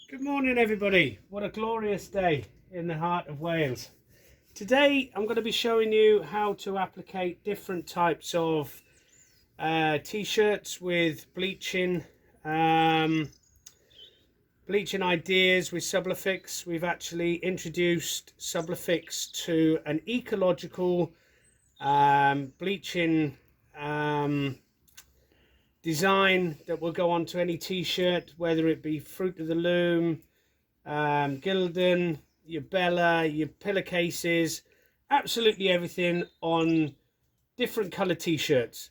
Good morning everybody. What a glorious day in the heart of Wales. Today I'm going to be showing you how to applicate different types of t-shirts with bleaching ideas with Sublifix. We've actually introduced Sublifix to an ecological bleaching design that will go onto any t-shirt, whether it be Fruit of the Loom, Gildan, your Bella, your pillowcases, absolutely everything on different colour t-shirts.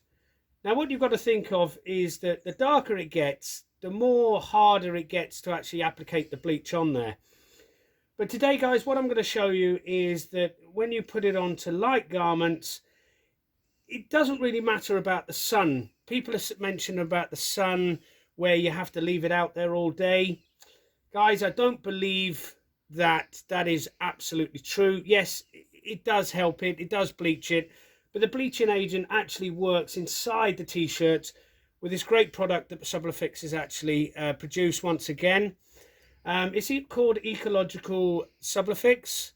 Now what you've got to think of is that the darker it gets, the more harder it gets to actually applicate the bleach on there. But today guys, what I'm going to show you is that when you put it onto light garments, it doesn't really matter about the sun. People have mentioned about the sun where you have to leave it out there all day. Guys, I don't believe that is absolutely true. Yes, it does help it, it does bleach it, but the bleaching agent actually works inside the t-shirts with this great product that Sublifix has actually produced once again. It's called Ecological Sublifix.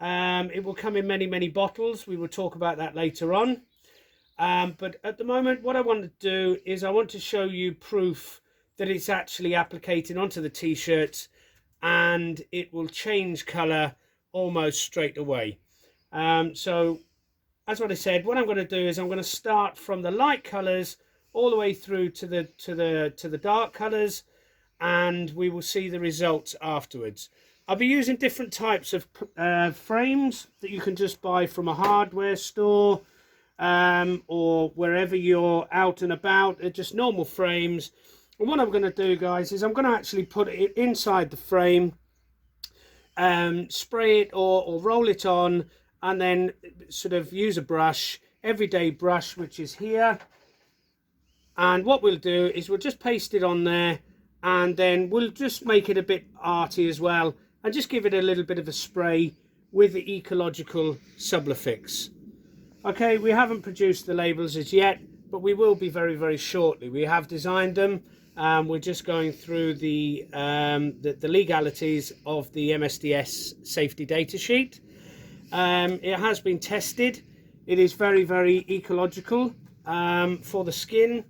It will come in many bottles. We will talk about that later on. But at the moment, what I want to do is I want to show you proof that it's actually applicating onto the t-shirts and it will change colour almost straight away. So as what I said, what I'm going to do is I'm going to start from the light colours all the way through to the dark colours, and we will see the results afterwards. I'll be using different types of frames that you can just buy from a hardware store or wherever you're out and about. They're just normal frames. And what I'm going to do, guys, is I'm going to actually put it inside the frame, spray it or roll it on, and then sort of use a brush, everyday brush, which is here. And what we'll do is we'll just paste it on there, and then we'll just make it a bit arty as well, and just give it a little bit of a spray with the Ecological Sublifix. Okay, we haven't produced the labels as yet, but we will be very shortly. We have designed them. We're just going through the legalities of the MSDS safety data sheet. It has been tested. It is very ecological for the skin,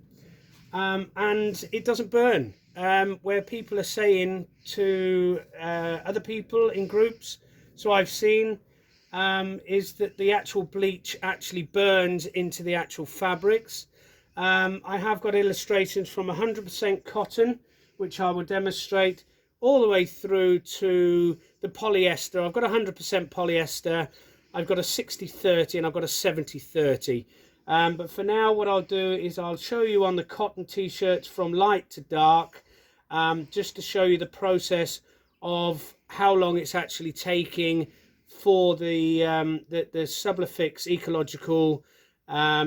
and it doesn't burn. Where people are saying to other people in groups, so I've seen, is that the actual bleach actually burns into the actual fabrics. I have got illustrations from 100% cotton, which I will demonstrate, all the way through to the polyester. I've got 100% polyester, I've got a 60-30, and I've got a 70-30. But for now, what I'll do is I'll show you on the cotton t-shirts from light to dark, just to show you the process of how long it's actually taking for the Sublifix Ecological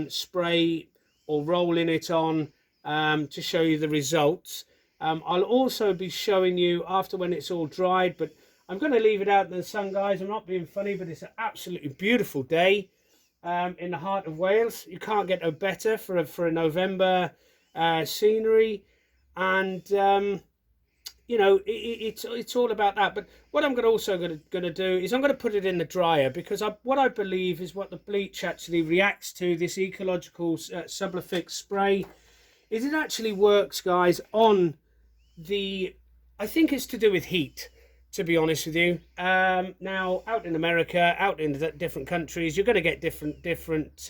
spray or rolling it on, to show you the results. I'll also be showing you after when it's all dried, but I'm going to leave it out in the sun, guys. I'm not being funny, but it's an absolutely beautiful day in the heart of Wales. You can't get no better for a November scenery, and you know, it's all about that. But what I'm also going to do is I'm going to put it in the dryer, because what I believe is what the bleach actually reacts to, this Ecological Sublifix spray, is it actually works, guys, on the, I think it's to do with heat, to be honest with you. Now out in America, out in the different countries, you're going to get different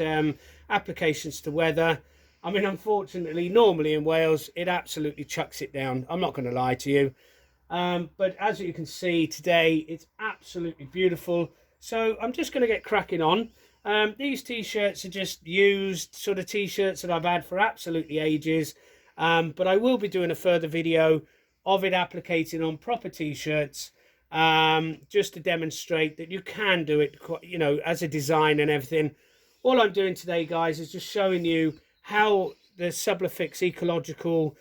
applications to weather. I mean, unfortunately, normally in Wales, it absolutely chucks it down. I'm not going to lie to you. But as you can see today, it's absolutely beautiful. So I'm just going to get cracking on. These t-shirts are just used sort of t-shirts that I've had for absolutely ages. But I will be doing a further video of it applicating on proper t-shirts, just to demonstrate that you can do it, you know, as a design and everything. All I'm doing today, guys, is just showing you how the Sublifix Ecological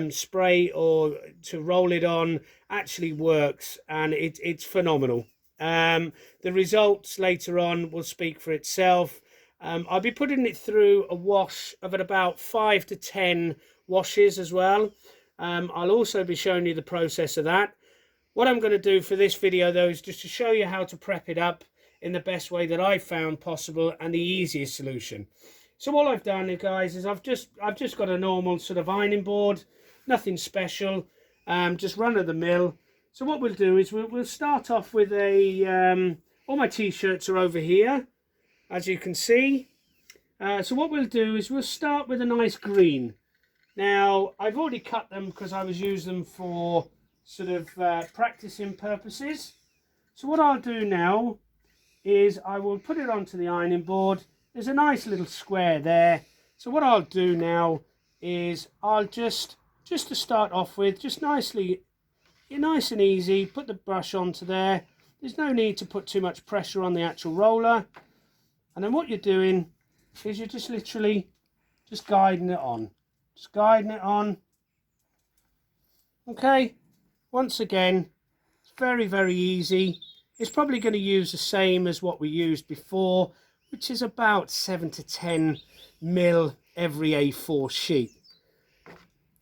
spray or to roll it on actually works, and it's phenomenal. The results later on will speak for itself. I'll be putting it through a wash of about 5 to 10 washes as well. I'll also be showing you the process of that. What I'm going to do for this video though is just to show you how to prep it up in the best way that I found possible and the easiest solution. So all I've done, guys, is I've just got a normal sort of ironing board, nothing special, just run of the mill. So what we'll do is we'll start off with a all my t-shirts are over here, as you can see. So what we'll do is we'll start with a nice green. Now I've already cut them because I was using them for sort of practicing purposes. So what I'll do now is I will put it onto the ironing board. There's a nice little square there. So what I'll do now is I'll just to start off with, just nice and easy, put the brush onto there. There's no need to put too much pressure on the actual roller. And then what you're doing is you're just literally just guiding it on. Just guiding it on. Okay, once again, it's very, very easy. It's probably going to use the same as what we used before, which is about 7 to 10 mil every A4 sheet.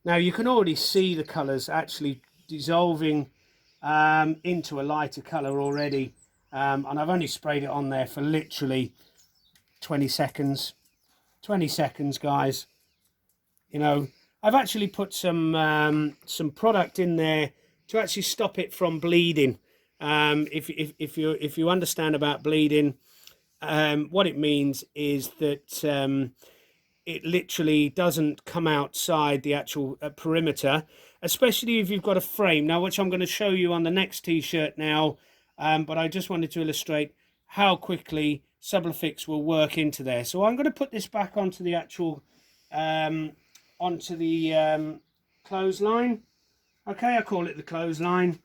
Now you can already see the colours actually dissolving into a lighter colour already, and I've only sprayed it on there for literally 20 seconds. 20 seconds, guys. You know, I've actually put some product in there to actually stop it from bleeding. If you understand about bleeding, what it means is that it literally doesn't come outside the actual perimeter, especially if you've got a frame. Now, which I'm going to show you on the next t-shirt now, but I just wanted to illustrate how quickly Sublifix will work into there. So I'm going to put this back onto the actual clothesline. Okay, I call it the clothesline.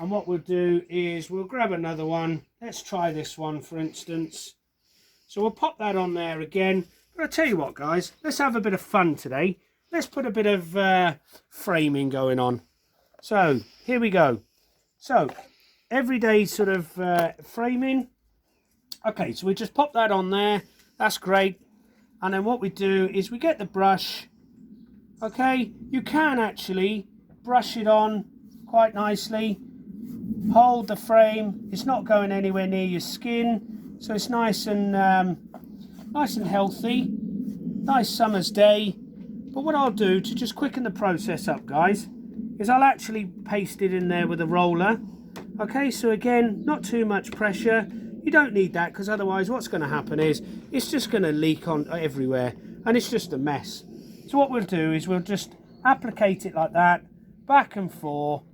And what we'll do is we'll grab another one. Let's try this one, for instance. So we'll pop that on there again. But I'll tell you what, guys, let's have a bit of fun today. Let's put a bit of framing going on. So here we go. So everyday sort of framing. Okay, so we just pop that on there. That's great. And then what we do is we get the brush. Okay, you can actually brush it on quite nicely. Hold the frame. It's not going anywhere near your skin, so it's nice and healthy. Nice summer's day. But what I'll do to just quicken the process up, guys, is I'll actually paste it in there with a roller. Okay, so again, not too much pressure. You don't need that, because otherwise what's going to happen is it's just going to leak on everywhere and it's just a mess. So what we'll do is we'll just applicate it like that, back and forth,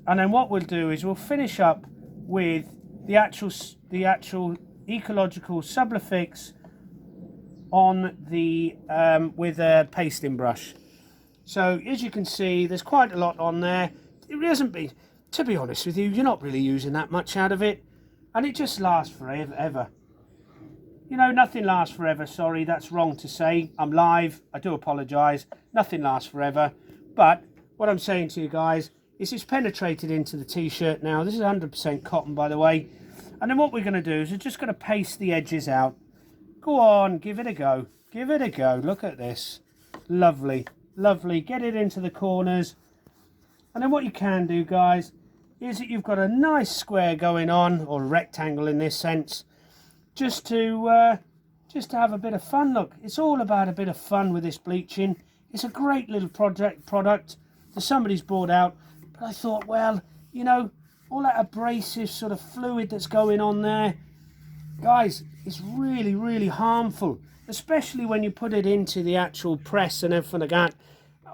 and then what we'll do is we'll finish up with the actual Ecological Sublifix on the with a pasting brush. So as you can see, there's quite a lot on there. It hasn't been, to be honest with you, you're not really using that much out of it, and it just lasts forever. You know, nothing lasts forever. Sorry, that's wrong to say. I'm live. I do apologise. Nothing lasts forever. But what I'm saying to you guys is it's penetrated into the t-shirt now. This is 100% cotton, by the way. And then what we're going to do is we're just going to paste the edges out. Go on, give it a go. Give it a go. Look at this. Lovely, lovely. Get it into the corners. And then what you can do, guys, is that you've got a nice square going on, or a rectangle in this sense, just to have a bit of fun. Look, it's all about a bit of fun with this bleaching. It's a great little product that somebody's brought out. But I thought, well, you know, all that abrasive sort of fluid that's going on there, guys, it's really, really harmful, especially when you put it into the actual press and everything like that,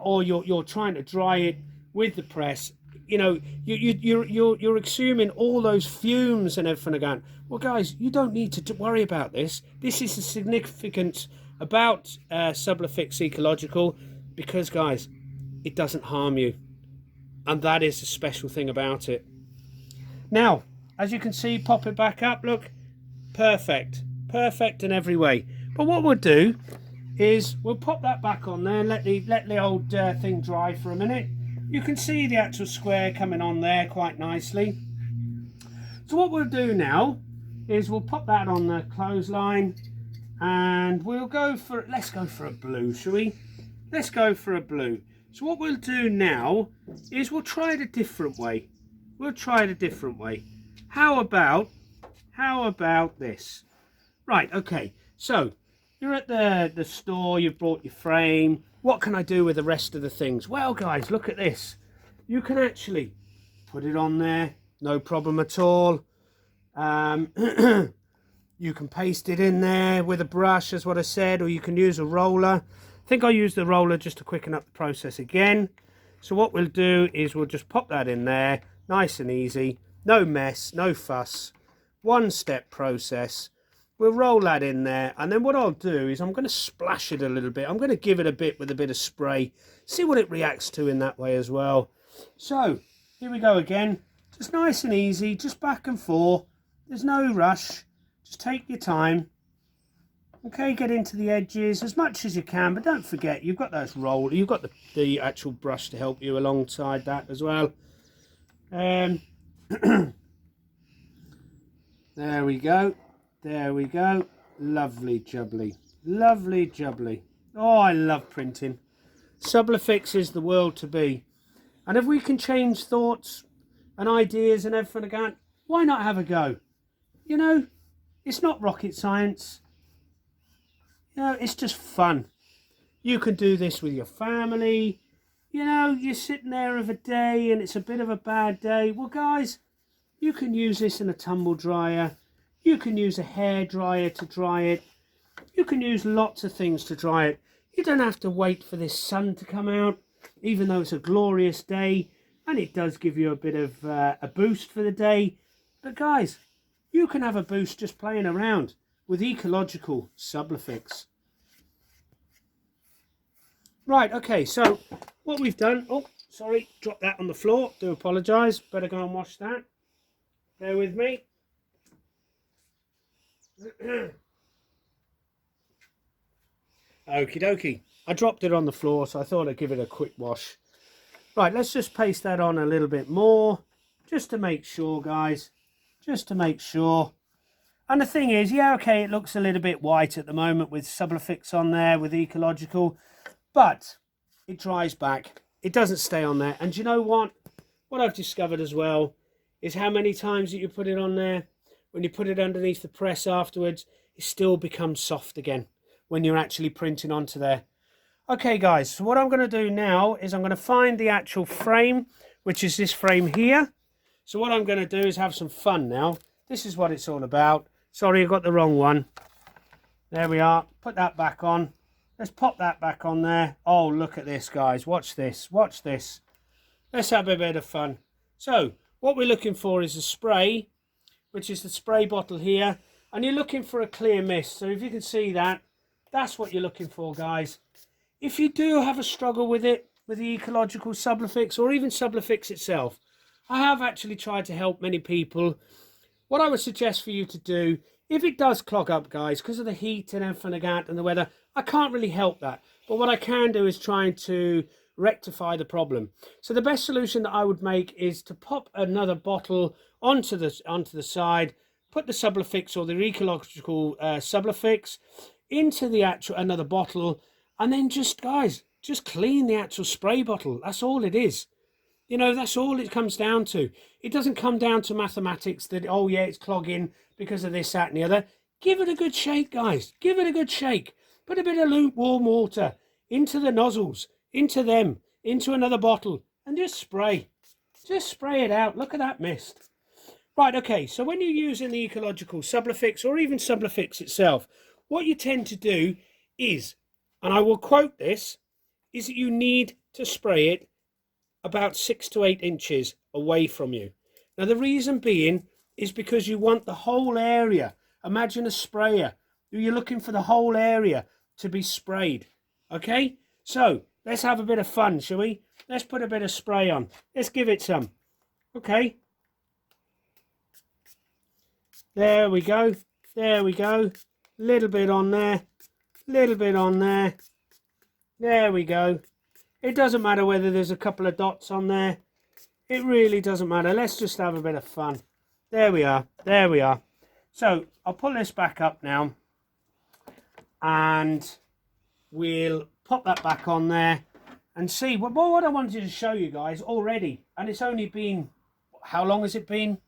or you're trying to dry it with the press. You know, you're exhuming all those fumes and everything like that. Well, guys, you don't need to worry about this. This is the significance about Sublifix Ecological, because, guys, it doesn't harm you. And that is the special thing about it. Now, as you can see, pop it back up. Look, perfect. Perfect in every way. But what we'll do is we'll pop that back on there and let the old thing dry for a minute. You can see the actual square coming on there quite nicely. So what we'll do now is we'll pop that on the clothesline, and we'll go for, let's go for a blue, shall we? Let's go for a blue. So what we'll do now is we'll try it a different way. We'll try it a different way. How about this? Right, okay. So you're at the store, you've brought your frame. What can I do with the rest of the things? Well, guys, look at this. You can actually put it on there, no problem at all. You can paste it in there with a brush, as what I said, or you can use a roller. I think I'll use the roller just to quicken up the process again. So what we'll do is we'll just pop that in there, nice and easy, no mess, no fuss, one-step process. We'll roll that in there, and then what I'll do is I'm going to splash it a little bit. I'm going to give it a bit with a bit of spray, see what it reacts to in that way as well. So here we go again, just nice and easy, just back and forth. There's no rush, just take your time. Okay, get into the edges as much as you can, but don't forget you've got those roll, you've got the actual brush to help you alongside that as well. There we go. There we go. Lovely jubbly. Lovely jubbly. Oh, I love printing. Sublifix is the world to be. And if we can change thoughts and ideas and everything again, why not have a go? You know, it's not rocket science. You know, it's just fun. You can do this with your family. You know, you're sitting there of a day and it's a bit of a bad day. Well, guys, you can use this in a tumble dryer. You can use a hairdryer to dry it. You can use lots of things to dry it. You don't have to wait for this sun to come out, even though it's a glorious day. And it does give you a bit of a boost for the day. But guys, you can have a boost just playing around with Ecological Sublifix. Right, okay, so what we've done, oh, sorry, dropped that on the floor, do apologise, better go and wash that. Bear with me. Okie dokie, I dropped it on the floor, so I thought I'd give it a quick wash. Right, let's just paste that on a little bit more, just to make sure, guys, just to make sure. And the thing is, yeah, okay, it looks a little bit white at the moment with Sublifix on there, with Ecological, but it dries back. It doesn't stay on there. And do you know what? What I've discovered as well is how many times that you put it on there, when you put it underneath the press afterwards, it still becomes soft again when you're actually printing onto there. Okay, guys, so what I'm going to do now is I'm going to find the actual frame, which is this frame here. So what I'm going to do is have some fun now. This is what it's all about. Sorry, I got the wrong one. There we are. Put that back on. Let's pop that back on there. Oh, look at this, guys. Watch this. Watch this. Let's have a bit of fun. So, what we're looking for is a spray, which is the spray bottle here. And you're looking for a clear mist. So, if you can see that, that's what you're looking for, guys. If you do have a struggle with it, with the Ecological Sublifix, or even Sublifix itself, I have actually tried to help many people. What I would suggest for you to do, if it does clog up, guys, because of the heat and everything like that and the weather, I can't really help that. But what I can do is try to rectify the problem. So the best solution that I would make is to pop another bottle onto the side, put the Sublifix or the Ecological Sublifix into the actual another bottle, and then just, guys, just clean the actual spray bottle. That's all it is. You know, that's all it comes down to. It doesn't come down to mathematics that, oh yeah, it's clogging because of this, that and the other. Give it a good shake, guys. Give it a good shake. Put a bit of lukewarm water into the nozzles, into them, into another bottle, and just spray. Just spray it out. Look at that mist. Right, okay, so when you're using the Ecological Sublifix or even Sublifix itself, what you tend to do is, and I will quote this, is that you need to spray it about 6 to 8 inches away from you. Now the reason being is because you want the whole area. Imagine a sprayer. You're looking for the whole area to be sprayed. Okay, so let's have a bit of fun, shall we? Let's put a bit of spray on. Let's give it some. Okay, there we go. There we go. Little bit on there, little bit on there. There we go. It doesn't matter whether there's a couple of dots on there. It really doesn't matter. Let's just have a bit of fun. There we are. There we are. So I'll pull this back up now. And we'll pop that back on there. and see what I wanted to show you guys already. And it's only been, how long has it been?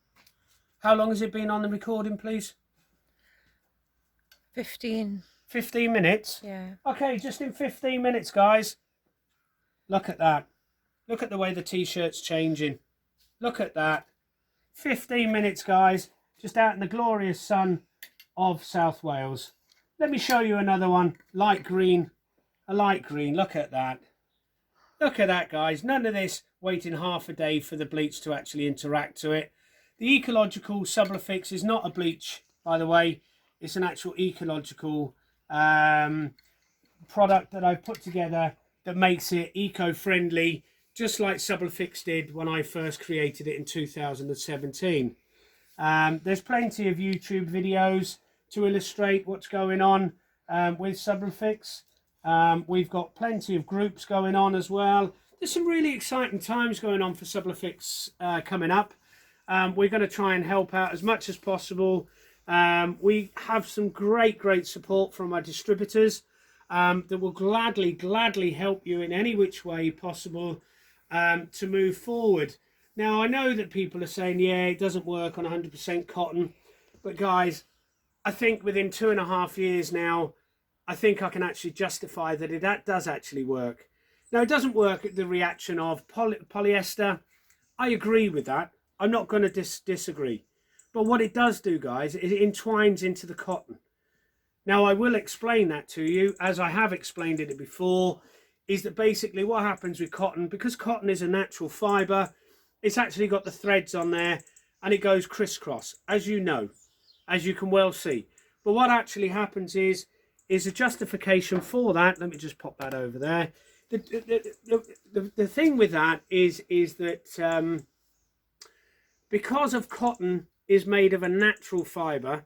How long has it been on the recording, please? 15 minutes? Yeah. Okay, just in 15 minutes, guys. Look at that. Look at the way the t-shirt's changing. Look at that. 15 minutes, guys. Just out in the glorious sun of South Wales. Let me show you another one. Light green. A light green. Look at that. Look at that, guys. None of this waiting half a day for the bleach to actually interact to it. The Ecological Sublifix is not a bleach, by the way. It's an actual ecological product that I've put together that makes it eco-friendly, just like Sublifix did when I first created it in 2017. There's plenty of YouTube videos to illustrate what's going on with Sublifix. We've got plenty of groups going on as well. There's some really exciting times going on for Sublifix coming up. We're going to try and help out as much as possible. We have some great support from our distributors that will gladly help you in any which way possible to move forward. Now, I know that people are saying, yeah, it doesn't work on 100% cotton. But guys, I think within 2.5 years now, I think I can actually justify that that does actually work. Now, it doesn't work at the reaction of polyester. I agree with that. I'm not going to disagree. But what it does do, guys, it entwines into the cotton. Now, I will explain that to you, as I have explained it before, is that basically what happens with cotton, because cotton is a natural fibre, it's actually got the threads on there, and it goes crisscross, as you know, as you can well see. But what actually happens is a justification for that. Let me just pop that over there. The thing with that is that because of cotton is made of a natural fibre,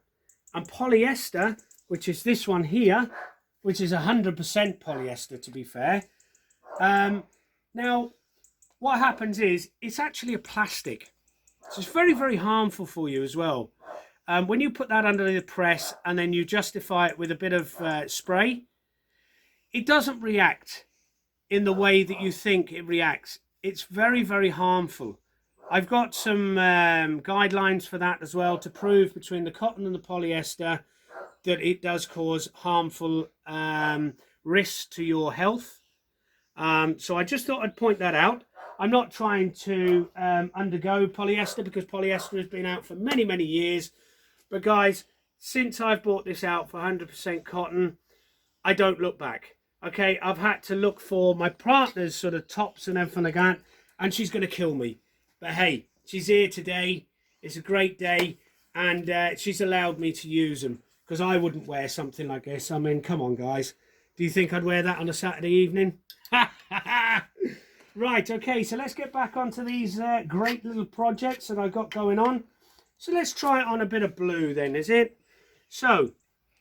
and polyester, which is this one here, which is 100% polyester, to be fair. Now, what happens is it's actually a plastic. So it's very harmful for you as well. When you put that under the press and then you justify it with a bit of spray, it doesn't react in the way that you think it reacts. It's very harmful. I've got some guidelines for that as well, to prove between the cotton and the polyester that it does cause harmful risks to your health. So I just thought I'd point that out. I'm not trying to undergo polyester, because polyester has been out for many years. But guys, since I've bought this out for 100% cotton, I don't look back. Okay, I've had to look for my partner's sort of tops and everything like that, and she's going to kill me. But hey, she's here today. It's a great day, and she's allowed me to use them, because I wouldn't wear something like this. I mean, come on, guys. Do you think I'd wear that on a Saturday evening? Right, okay, so let's get back onto these great little projects that I've got going on. So let's try it on a bit of blue then, is it? So,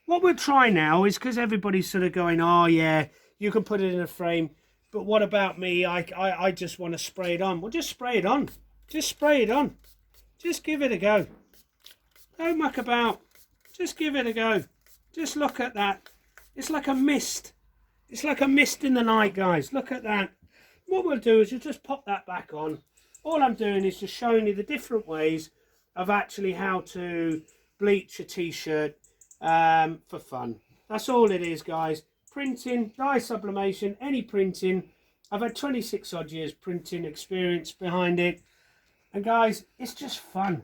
what we'll try now is, because everybody's sort of going, oh yeah, you can put it in a frame, but what about me? I just want to spray it on. Well, just spray it on. Just spray it on. Just give it a go. Don't muck about. Just give it a go. Just look at that. It's like a mist. It's like a mist in the night, guys. Look at that. What we'll do is we'll just pop that back on. All I'm doing is just showing you the different ways of actually how to bleach a t-shirt for fun. That's all it is, guys. Printing, dye sublimation, any printing. I've had 26 odd years printing experience behind it. And guys, it's just fun.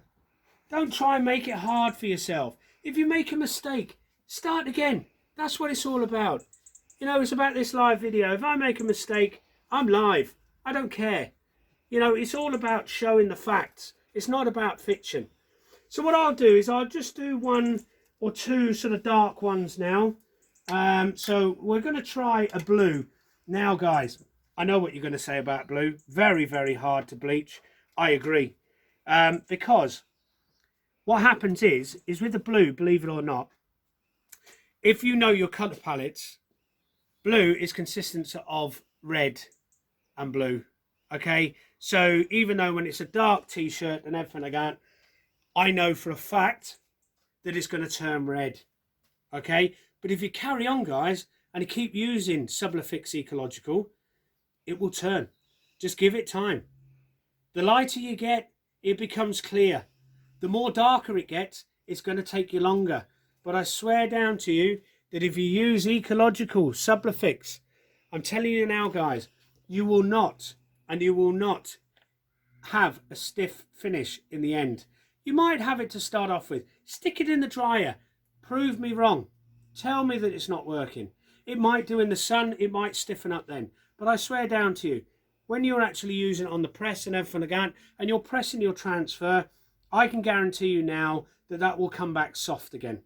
Don't try and make it hard for yourself. If you make a mistake, start again. That's what it's all about. You know, it's about this live video. If I make a mistake, I'm live. I don't care. You know, it's all about showing the facts. It's not about fiction. So what I'll do is I'll just do 1 or 2 sort of dark ones now. So we're going to try a blue. Now, guys, I know what you're going to say about blue. Very hard to bleach. I agree. Because what happens is with the blue, believe it or not, if you know your colour palettes, blue is consistent of red and blue. Okay, so even though when it's a dark t-shirt and everything like that, I know for a fact that it's going to turn red. Okay, but if you carry on, guys, and you keep using Sublifix Ecological, it will turn. Just give it time. The lighter you get, it becomes clear. The more darker it gets, it's going to take you longer. But I swear down to you that if you use Ecological Sublifix, I'm telling you now, guys, you will not have a stiff finish in the end. You might have it to start off with. Stick it in the dryer. Prove me wrong. Tell me that it's not working. It might do in the sun. It might stiffen up then. But I swear down to you, when you're actually using it on the press and everything again, and you're pressing your transfer, I can guarantee you now that that will come back soft again.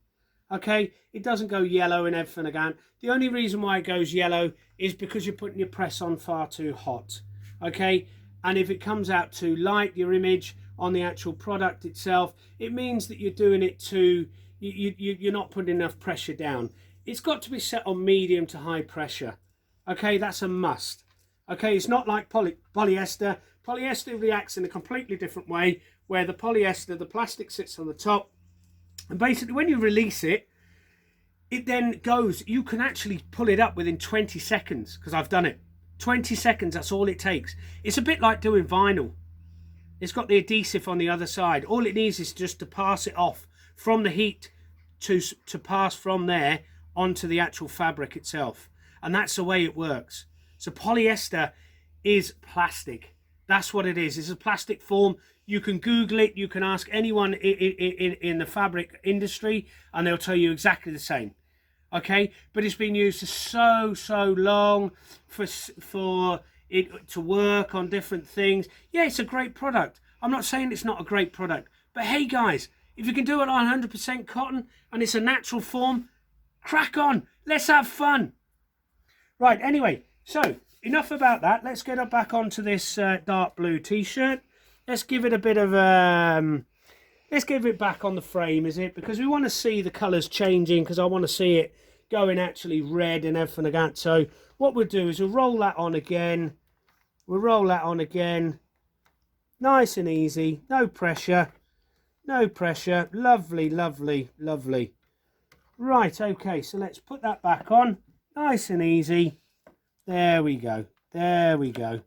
Okay, it doesn't go yellow and everything again. The only reason why it goes yellow is because you're putting your press on far too hot. Okay, and if it comes out too light, your image on the actual product itself, it means that you're doing it too, you're not putting enough pressure down. It's got to be set on medium to high pressure. Okay, that's a must. Okay, it's not like polyester. Polyester reacts in a completely different way, where the polyester, the plastic sits on the top, and basically when you release it, it then goes, you can actually pull it up within 20 seconds, because I've done it. 20 seconds, that's all it takes. It's a bit like doing vinyl. It's got the adhesive on the other side. All it needs is just to pass it off from the heat to pass from there onto the actual fabric itself. And that's the way it works. So polyester is plastic. That's what it is. It's a plastic form. You can Google it. You can ask anyone in the fabric industry and they'll tell you exactly the same. Okay, but it's been used for so long for it to work on different things. Yeah, it's a great product. I'm not saying it's not a great product, but hey guys, if you can do it on 100% cotton and it's a natural form, crack on. Let's have fun. Right, anyway, so enough about that. Let's get up back onto this dark blue t-shirt. Let's give it a bit of let's give it back on the frame, is it? Because we want to see the colours changing, because I want to see it going actually red and everything like that. So what we'll do is we'll roll that on again. We'll roll that on again. Nice and easy. No pressure. No pressure. Lovely, lovely, lovely. Right, okay, so let's put that back on. Nice and easy. There we go. There we go.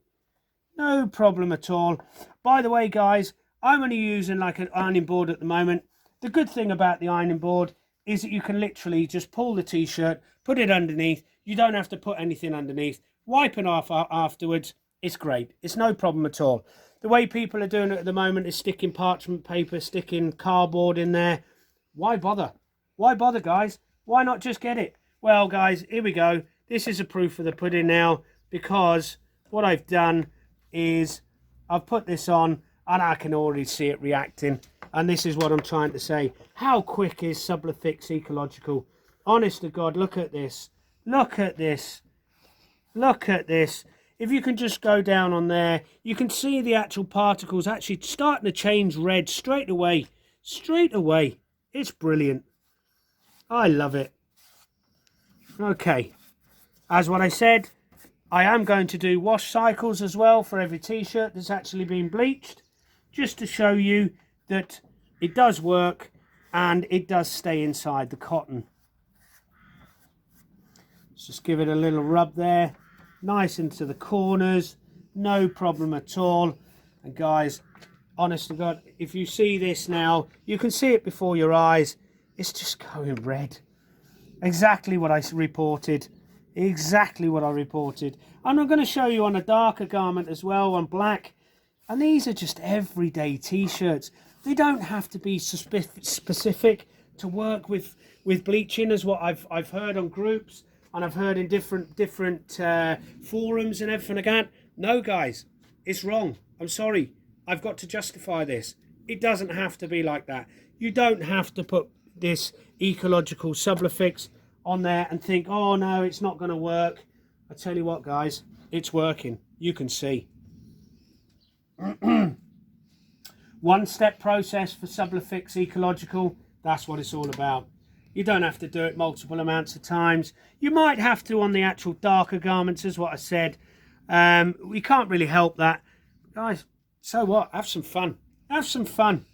No problem at all. By the way, guys, I'm only using like an ironing board at the moment. The good thing about the ironing board is that you can literally just pull the t-shirt, put it underneath. You don't have to put anything underneath. Wipe it off afterwards. It's great. It's no problem at all. The way people are doing it at the moment is sticking parchment paper, sticking cardboard in there. Why bother? Why bother, guys? Why not just get it? Well, guys, here we go. This is a proof of the pudding now, because what I've done is I've put this on and I can already see it reacting. And this is what I'm trying to say. How quick is Sublifix Ecological? Honest to God, look at this. Look at this. Look at this. If you can just go down on there, you can see the actual particles actually starting to change red straight away. Straight away. It's brilliant. I love it. Okay. As what I said, I am going to do wash cycles as well for every t-shirt that's actually been bleached, just to show you that it does work and it does stay inside the cotton. Let's just give it a little rub there, nice into the corners, no problem at all. And guys, honest to God, if you see this now, you can see it before your eyes. It's just going red. Exactly what I reported. Exactly what I reported. And I'm going to show you on a darker garment as well, on black. And these are just everyday t-shirts. They don't have to be specific to work with bleaching, as what I've heard on groups and I've heard in different forums and everything like that. No, guys, it's wrong. I'm sorry. I've got to justify this. It doesn't have to be like that. You don't have to put this Ecological Sublifix on there and think, oh no, it's not going to work. I tell you what, guys, it's working. You can see. One-step process for Sublifix Ecological. That's what it's all about. You don't have to do it multiple amounts of times. You might have to on the actual darker garments, as what I said. We can't really help that. Guys, so what? Have some fun. Have some fun.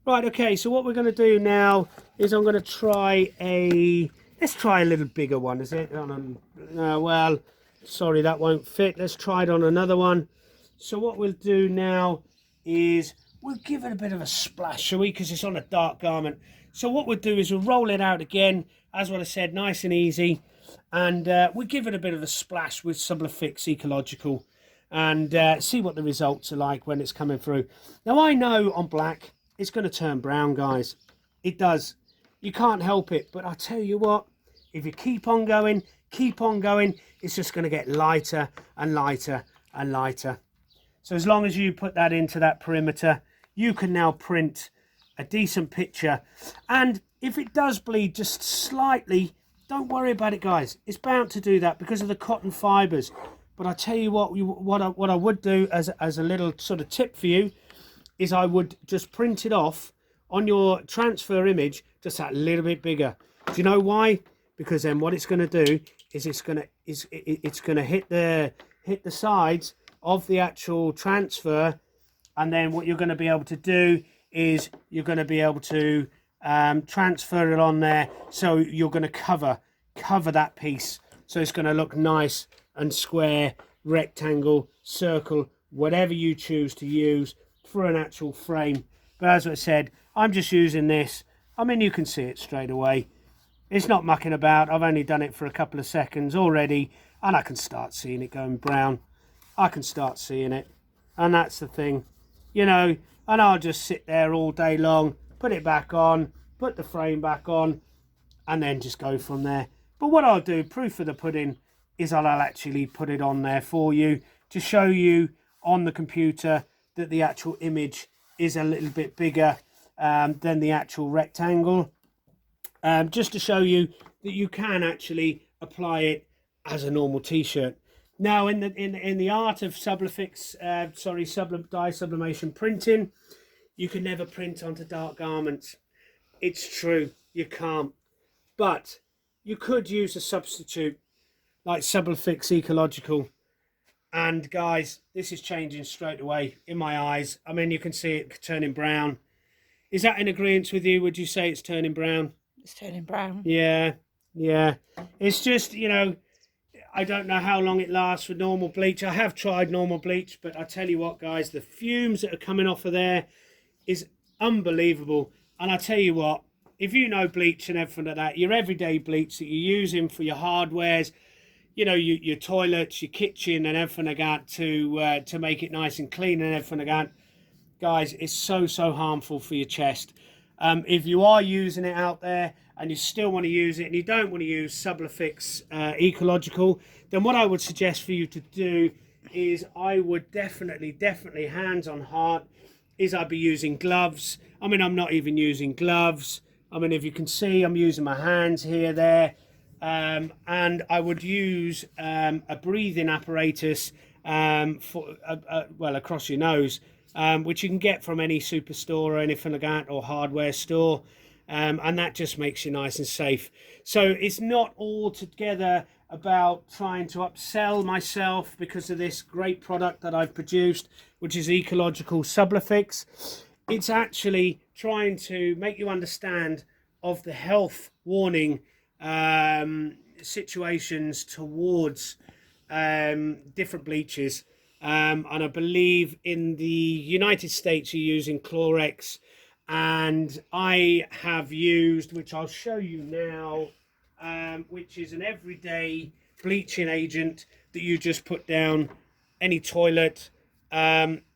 Right, okay, so what we're going to do now is I'm going to try a... Let's try a little bigger one, is it? Well, sorry, that won't fit. Let's try it on another one. So what we'll do now is we'll give it a bit of a splash, shall we? Because it's on a dark garment. So what we'll do is we'll roll it out again, as what I said, nice and easy. And we'll give it a bit of a splash with Sublifix Ecological and see what the results are like when it's coming through. Now, I know on black, it's going to turn brown, guys. It does. You can't help it. But I tell you what, if you keep on going, it's just going to get lighter and lighter and lighter. So as long as you put that into that perimeter, you can now print a decent picture. And if it does bleed just slightly, don't worry about it, guys. It's bound to do that because of the cotton fibers. But I tell you what I would do as a little sort of tip for you is I would just print it off on your transfer image just that little bit bigger. Do you know why? Because then what it's going to do is it's going to hit the sides of the actual transfer, and then what you're going to be able to do is you're going to be able to transfer it on there, so you're going to cover that piece, so it's going to look nice and square, rectangle, circle, whatever you choose to use for an actual frame. But as I said, I'm just using this. I mean, you can see it straight away. It's not mucking about. I've only done it for a couple of seconds already, and I can start seeing it going brown. I can start seeing it, and that's the thing, you know. And I'll just sit there all day long, put it back on, put the frame back on, and then just go from there. But what I'll do, proof of the pudding, is I'll actually put it on there for you to show you on the computer that the actual image is a little bit bigger than the actual rectangle, just to show you that you can actually apply it as a normal t-shirt. Now, in the art of Sublifix, Dye Sublimation Printing, you can never print onto dark garments. It's true, you can't. But you could use a substitute like Sublifix Ecological. And guys, this is changing straight away in my eyes. I mean, you can see it turning brown. Is that in agreement with you? Would you say it's turning brown? It's turning brown. Yeah, yeah. It's just, you know, I don't know how long it lasts with normal bleach. I have tried normal bleach, but I tell you what, guys, the fumes that are coming off of there is unbelievable. And I tell you what, if you know bleach and everything like that, your everyday bleach that you're using for your hardwares, you know, your toilets, your kitchen and everything like that to make it nice and clean and everything like that, guys, it's so harmful for your chest. If you are using it out there and you still want to use it and you don't want to use Sublifix Ecological, then what I would suggest for you to do is I would definitely, hands on heart, is I'd be using gloves. I mean, I'm not even using gloves. I mean, if you can see, I'm using my hands here, there. And I would use a breathing apparatus well, across your nose, which you can get from any superstore or anything like that, or hardware store, and that just makes you nice and safe. So it's not altogether about trying to upsell myself because of this great product that I've produced, which is Ecological Sublifix. It's actually trying to make you understand of the health warning situations towards different bleaches, and I believe in the United States you're using Chlorex, and I have used, which I'll show you now, which is an everyday bleaching agent that you just put down any toilet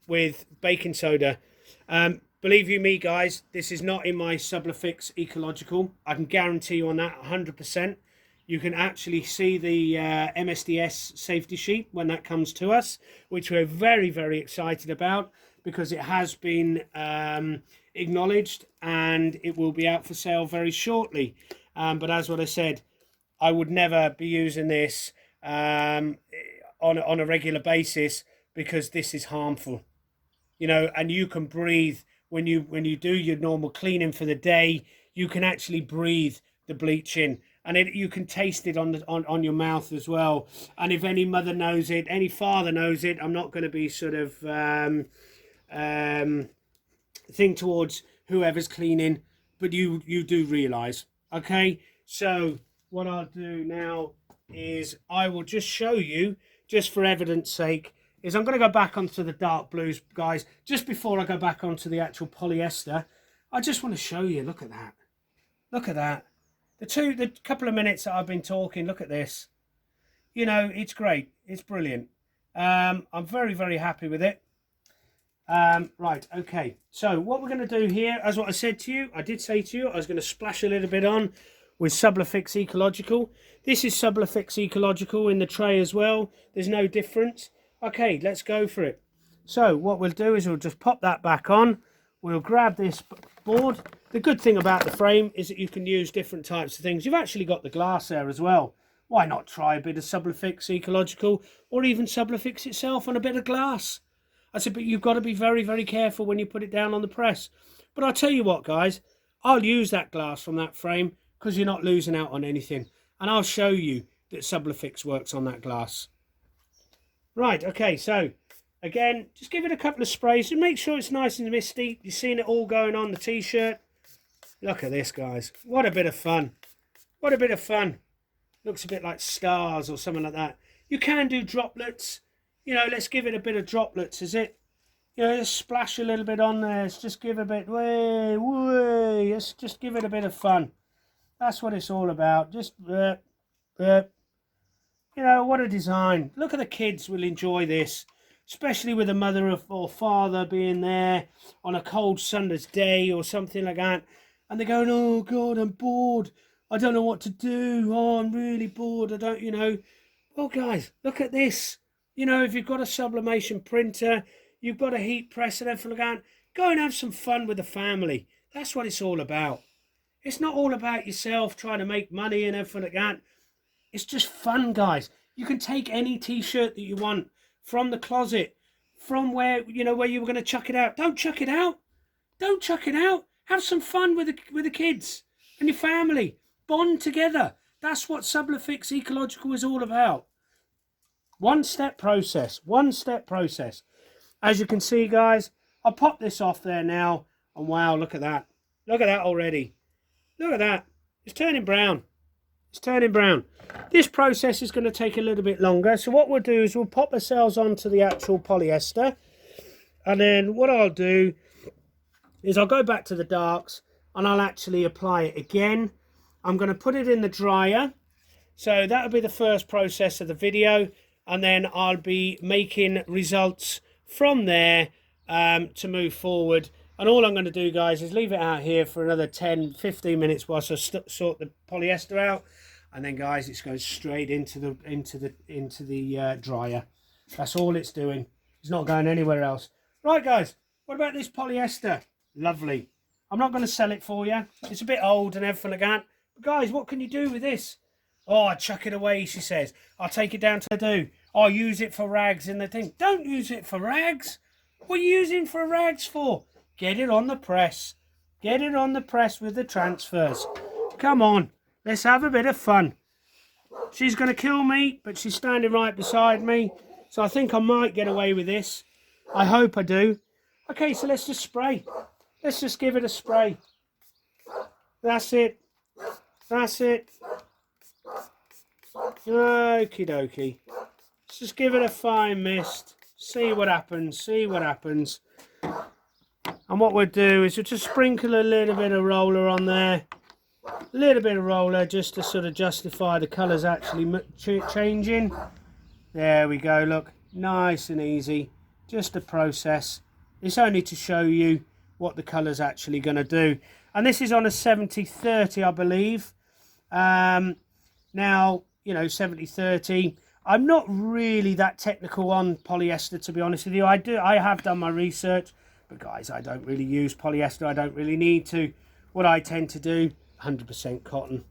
with baking soda. Believe you me, guys, this is not in my Sublifix Ecological. I can guarantee you on that 100%. You can actually see the MSDS safety sheet when that comes to us, which we're very excited about because it has been acknowledged and it will be out for sale very shortly. But as what I said, I would never be using this on a regular basis because this is harmful. You know, and you can breathe when you do your normal cleaning for the day. You can actually breathe the bleach in, and you can taste it on your mouth as well. And if any mother knows it, any father knows it, I'm not going to be sort of thing towards whoever's cleaning, but you do realise. Okay, so what I'll do now is I will just show you, just for evidence sake, is I'm going to go back onto the dark blues, guys. Just before I go back onto the actual polyester, I just want to show you, look at that. Look at that. The couple of minutes that I've been talking, look at this. You know, it's great. It's brilliant. I'm very, very happy with it. Right, okay. So what we're going to do here, as what I said to you, I did say to you, I was going to splash a little bit on with Sublifix Ecological. This is Sublifix Ecological in the tray as well. There's no difference. Okay, let's go for it. So what we'll do is we'll just pop that back on. We'll grab this board. The good thing about the frame is that you can use different types of things. You've actually got the glass there as well. Why not try a bit of Sublifix Ecological, or even Sublifix itself on a bit of glass? I said, but you've got to be very, very careful when you put it down on the press. But I'll tell you what, guys, I'll use that glass from that frame because you're not losing out on anything. And I'll show you that Sublifix works on that glass. Right, okay, so again, just give it a couple of sprays and make sure it's nice and misty. You've seen it all going on the t-shirt. Look at this, guys. What a bit of fun. What a bit of fun. Looks a bit like stars or something like that. You can do droplets. You know, let's give it a bit of droplets, is it? You know, let's splash a little bit on there. Let's just give a bit, let's just give it a bit of fun. That's what it's all about. Just, you know, what a design. Look at the kids will enjoy this, especially with a mother or father being there on a cold summer's day or something like that. And they're going, oh, God, I'm bored. I don't know what to do. Oh, I'm really bored. I don't, you know. Well, guys, look at this. You know, if you've got a sublimation printer, you've got a heat press and everything like that, go and have some fun with the family. That's what it's all about. It's not all about yourself trying to make money and everything like that. It's just fun, guys. You can take any t-shirt that you want from the closet, from where, you know, where you were going to chuck it out. Don't chuck it out. Don't chuck it out. Have some fun with the kids and your family. Bond together. That's what Sublifix Ecological is all about. One-step process. One-step process. As you can see, guys, I'll pop this off there now. And wow, look at that. Look at that already. Look at that. It's turning brown. It's turning brown. This process is going to take a little bit longer. So what we'll do is we'll pop ourselves onto the actual polyester. And then what I'll do is I'll go back to the darks and I'll actually apply it again. I'm going to put it in the dryer. So that'll be the first process of the video. And then I'll be making results from there to move forward. And all I'm going to do, guys, is leave it out here for another 10-15 minutes whilst I sort the polyester out. And then, guys, it's going straight into the dryer. That's all it's doing. It's not going anywhere else. Right, guys, what about this polyester? Lovely. I'm not going to sell it for you. It's a bit old and everything like that. But, guys, what can you do with this? Oh, I chuck it away, she says. I'll take it down to the do. I'll use it for rags in the thing. Don't use it for rags. What are you using for rags for? Get it on the press. Get it on the press with the transfers. Come on. Let's have a bit of fun. She's going to kill me, but she's standing right beside me. So I think I might get away with this. I hope I do. Okay, so let's just spray. Let's just give it a spray. That's it. That's it. Okie dokie. Let's just give it a fine mist. See what happens. See what happens. And what we'll do is we'll just sprinkle a little bit of roller on there. A little bit of roller just to sort of justify the colours actually changing. There we go, look. Nice and easy. Just a process. It's only to show you what the colour's actually going to do. And this is on a 70-30, I believe. Now, you know, 70-30. I'm not really that technical on polyester, to be honest with you. I have done my research. But guys, I don't really use polyester. I don't really need to. What I tend to do, 100% cotton.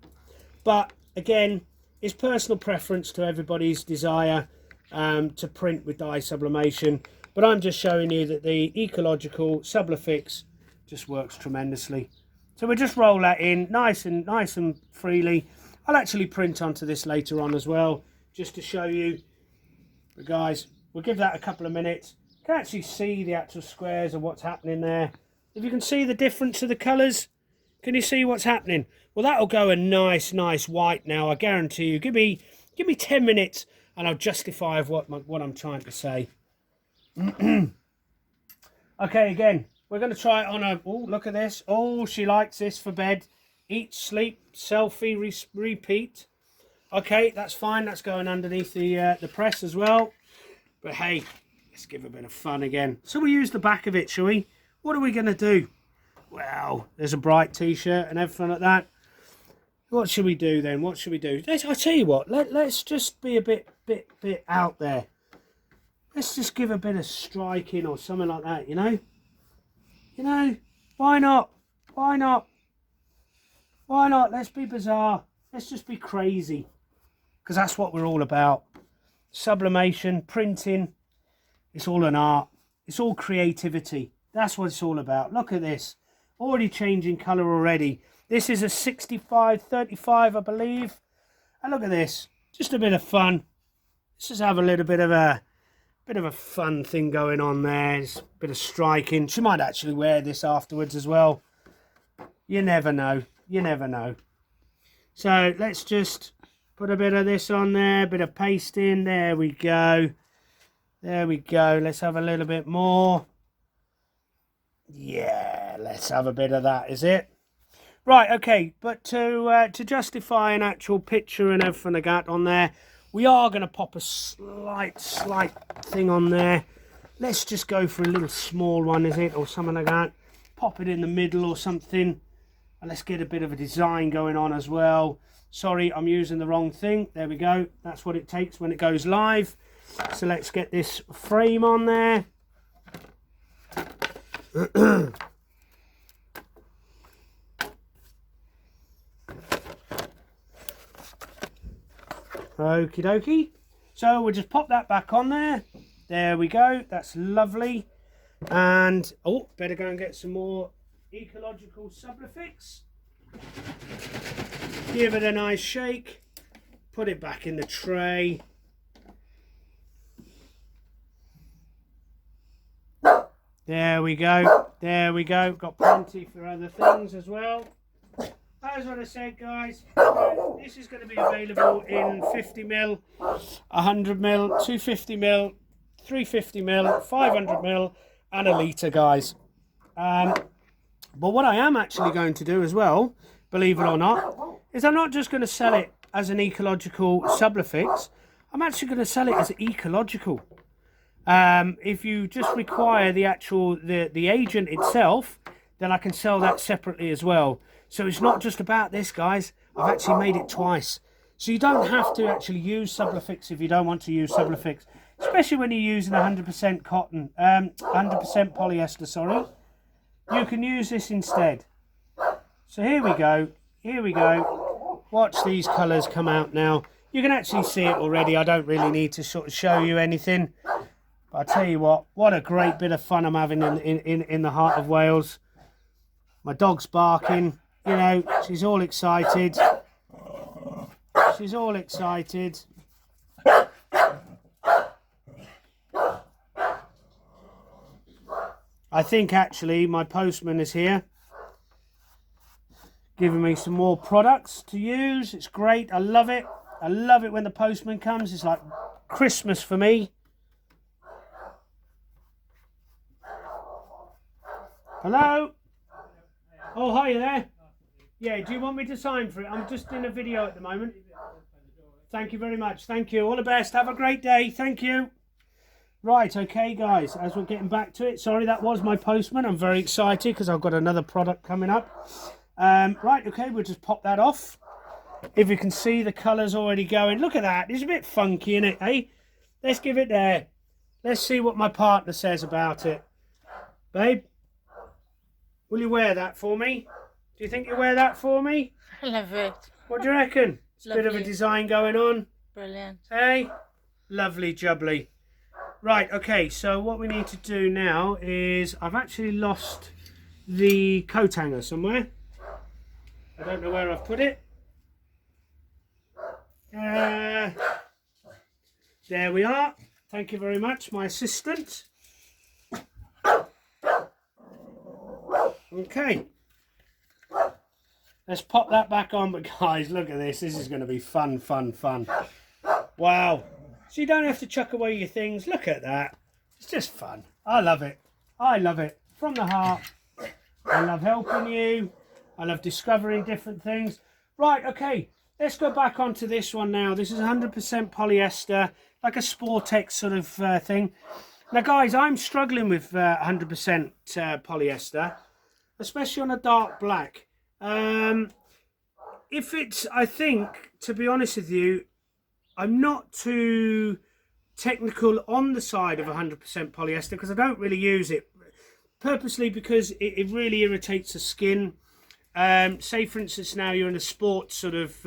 But again, it's personal preference to everybody's desire to print with dye sublimation. But I'm just showing you that the Ecological Sublifix just works tremendously. So we'll just roll that in nice and freely. I'll actually print onto this later on as well, just to show you. But guys, we'll give that a couple of minutes. You can actually see the actual squares of what's happening there. If you can see the difference of the colours, can you see what's happening? Well, that'll go a nice white now, I guarantee you. Give me Give me 10 minutes and I'll justify what I'm trying to say. Okay, again, we're going to try it on a... Oh, look at this. Oh, she likes this for bed. Eat, sleep, selfie, repeat. Okay, that's fine. That's going underneath the press as well. But hey, let's give a bit of fun again. So we use the back of it, shall we? What are we going to do? Well, there's a bright t-shirt and everything like that. What should we do then? What should we do? I'll tell you what. Let's just be a bit out there. Let's just give a bit of striking or something like that, you know? You know, why not? Why not? Why not? Let's be bizarre. Let's just be crazy. Because that's what we're all about. Sublimation, printing. It's all an art. It's all creativity. That's what it's all about. Look at this. Already changing colour already. This is a 65-35, I believe. And look at this. Just a bit of fun. Let's just have a little bit of a fun thing going on there. It's a bit of striking. She might actually wear this afterwards as well. You never know. You never know. So let's just put a bit of this on there. A bit of pasting. There we go. There we go. Let's have a little bit more. Yeah, let's have a bit of that, is it? Right, okay. But to justify an actual picture and everything I got on there, we are going to pop a slight thing on there. Let's just go for a little small one, is it? Or something like that. Pop it in the middle or something. And let's get a bit of a design going on as well. Sorry, I'm using the wrong thing. There we go. That's what it takes when it goes live. So let's get this frame on there. Okie dokie. So we'll just pop that back on there. There we go. That's lovely. And oh, better go and get some more Ecological Sublifix. Give it a nice shake. Put it back in the tray. There we go. There we go. Got plenty for other things as well. As what I said, guys, this is going to be available in 50ml, 100ml, 250ml, 350ml, 500ml, and a litre, guys. But what I am actually going to do as well, believe it or not, is I'm not just going to sell it as an Ecological Sublifix. I'm actually going to sell it as ecological. If you just require the actual the agent itself, then I can sell that separately as well. So it's not just about this, guys. I've actually made it twice. So you don't have to actually use Sublifix if you don't want to use Sublifix, especially when you're using 100% cotton, 100% polyester, sorry. You can use this instead. So here we go. Here we go. Watch these colours come out now. You can actually see it already. I don't really need to sort of show you anything. But I tell you what a great bit of fun I'm having in the heart of Wales. My dog's barking. You know, she's all excited. She's all excited. I think actually my postman is here, giving me some more products to use. It's great. I love it. I love it when the postman comes. It's like Christmas for me. Hello? Oh, hi there. Yeah, do you want me to sign for it? I'm just in a video at the moment. Thank you very much. Thank you. All the best. Have a great day. Thank you. Right, okay, guys. As we're getting back to it, sorry, that was my postman. I'm very excited because I've got another product coming up. Right, okay, we'll just pop that off. If you can see the colours already going. Look at that. It's a bit funky, isn't it, eh? Let's give it there. Let's see what my partner says about it. Babe, will you wear that for me? Do you think you'll wear that for me? I love it. What do you reckon? It's a bit of a design going on. Brilliant. Hey? Lovely jubbly. Right, okay, so what we need to do now is... I've actually lost the coat hanger somewhere. I don't know where I've put it. There we are. Thank you very much, my assistant. Okay. Let's pop that back on, but guys, look at this. This is going to be fun, fun, fun. Wow. So you don't have to chuck away your things. Look at that. It's just fun. I love it. I love it. From the heart. I love helping you. I love discovering different things. Right, okay. Let's go back onto this one now. This is 100% polyester, like a Sportex sort of thing. Now, guys, I'm struggling with 100% polyester, especially on a dark black. If it's, I think, to be honest with you, I'm not too technical on the side of 100% polyester because I don't really use it purposely because it really irritates the skin. Say for instance now you're in a sports sort of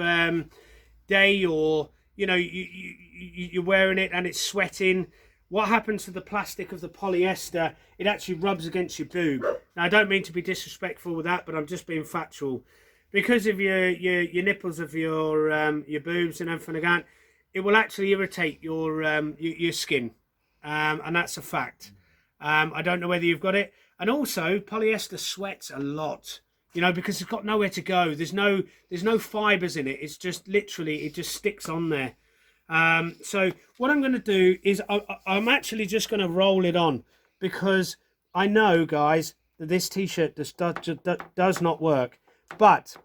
day, or you know you're wearing it and it's sweating. What happens to the plastic of the polyester? It actually rubs against your boob. Now I don't mean to be disrespectful with that, but I'm just being factual. Because of your nipples of your boobs and everything like that, it will actually irritate your skin, and that's a fact. I don't know whether you've got it. And also polyester sweats a lot, you know, because it's got nowhere to go. There's no fibers in it. It's just literally, it just sticks on there. So what I'm going to do is I'm actually just going to roll it on, because I know, guys, that this t-shirt does not work, but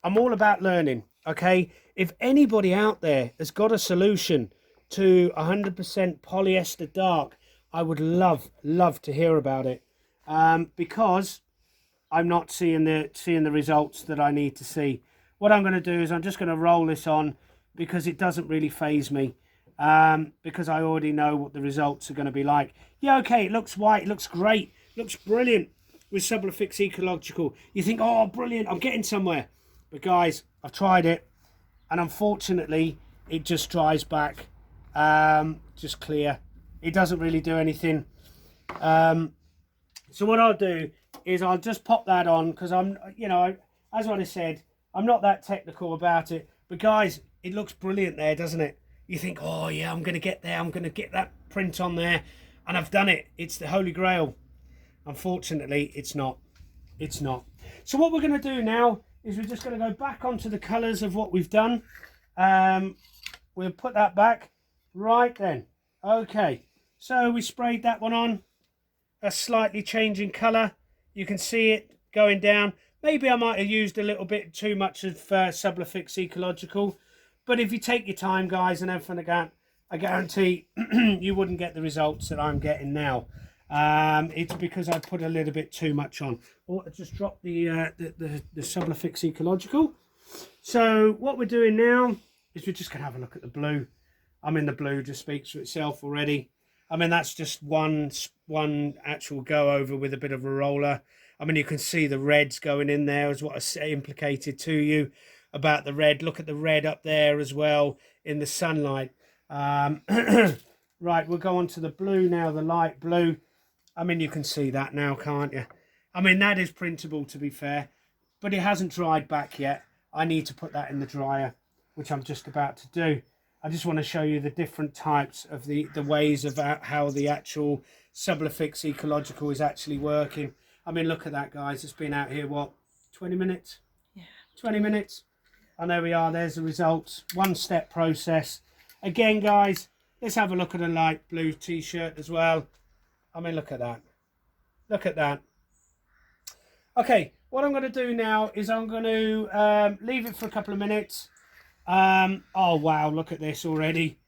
I'm all about learning. Okay, if anybody out there has got a solution to 100% polyester dark, I would love to hear about it, because I'm not seeing the results that I need to see. What I'm going to do is I'm just going to roll this on, because it doesn't really faze me, because I already know what the results are going to be like. Yeah, okay, it looks white, it looks great, looks brilliant with Sublifix Ecological. You think, oh, brilliant, I'm getting somewhere. But guys, I've tried it, and unfortunately, it just dries back, just clear. It doesn't really do anything. So what I'll do is I'll just pop that on, because I'm, you know, as what I said, I'm not that technical about it. But guys, it looks brilliant there, doesn't it? You think, oh yeah, I'm going to get there. I'm going to get that print on there. And I've done it. It's the Holy Grail. Unfortunately, it's not. It's not. So what we're going to do now is we're just going to go back onto the colours of what we've done. We'll put that back. Right then. Okay. So we sprayed that one on. A slightly changing colour. You can see it going down. Maybe I might have used a little bit too much of Sublifix Ecological. But if you take your time, guys, and everything like that, I guarantee you wouldn't get the results that I'm getting now. It's because I put a little bit too much on. Oh, I just dropped the Sublifix Ecological. So what we're doing now is we're just going to have a look at the blue. I mean, the blue just speaks for itself already. I mean, that's just one actual go over with a bit of a roller. I mean, you can see the reds going in there, is what I implicated to you about the red. Look at the red up there as well in the sunlight. Right, we'll go on to the blue now, the light blue. I mean, you can see that now, can't you? I mean, that is printable, to be fair, but it hasn't dried back yet. I need to put that in the dryer, which I'm just about to do. I just want to show you the different types of the ways of how the actual Sublifix Ecological is actually working. I mean, look at that, guys. It's been out here, what, 20 minutes? Yeah. 20 minutes. And there we are. There's the results. One-step process. Again, guys, let's have a look at a light blue t-shirt as well. I mean, look at that. Look at that. Okay, what I'm going to do now is I'm going to leave it for a couple of minutes. Oh, wow, look at this already.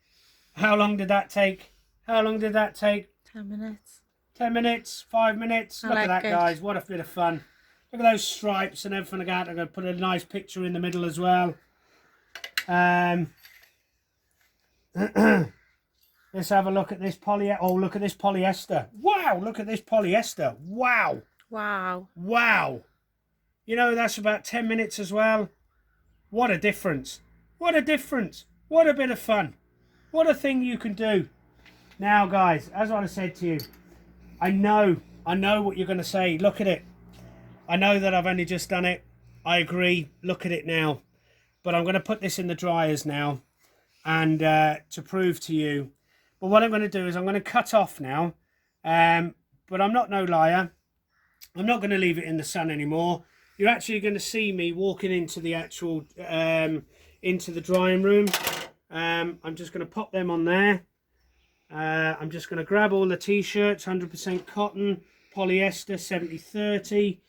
How long did that take? How long did that take? 10 minutes. 10 minutes, 5 minutes. Look at that, guys. What a bit of fun. Look at those stripes and everything like that. I'm going to put a nice picture in the middle as well. Let's have a look at this oh, look at this polyester. Wow, look at this polyester. Wow. Wow. Wow. You know, that's about 10 minutes as well. What a difference. What a difference. What a bit of fun. What a thing you can do. Now, guys, as I said to you, I know what you're going to say. Look at it. I know that I've only just done it. I agree. Look at it now. But I'm going to put this in the dryers now, and to prove to you. But what I'm going to do is I'm going to cut off now. But I'm not no liar. I'm not going to leave it in the sun anymore. You're actually going to see me walking into the actual into the drying room, I'm just going to pop them on there. I'm just going to grab all the t-shirts, 100% cotton, polyester, 70-30,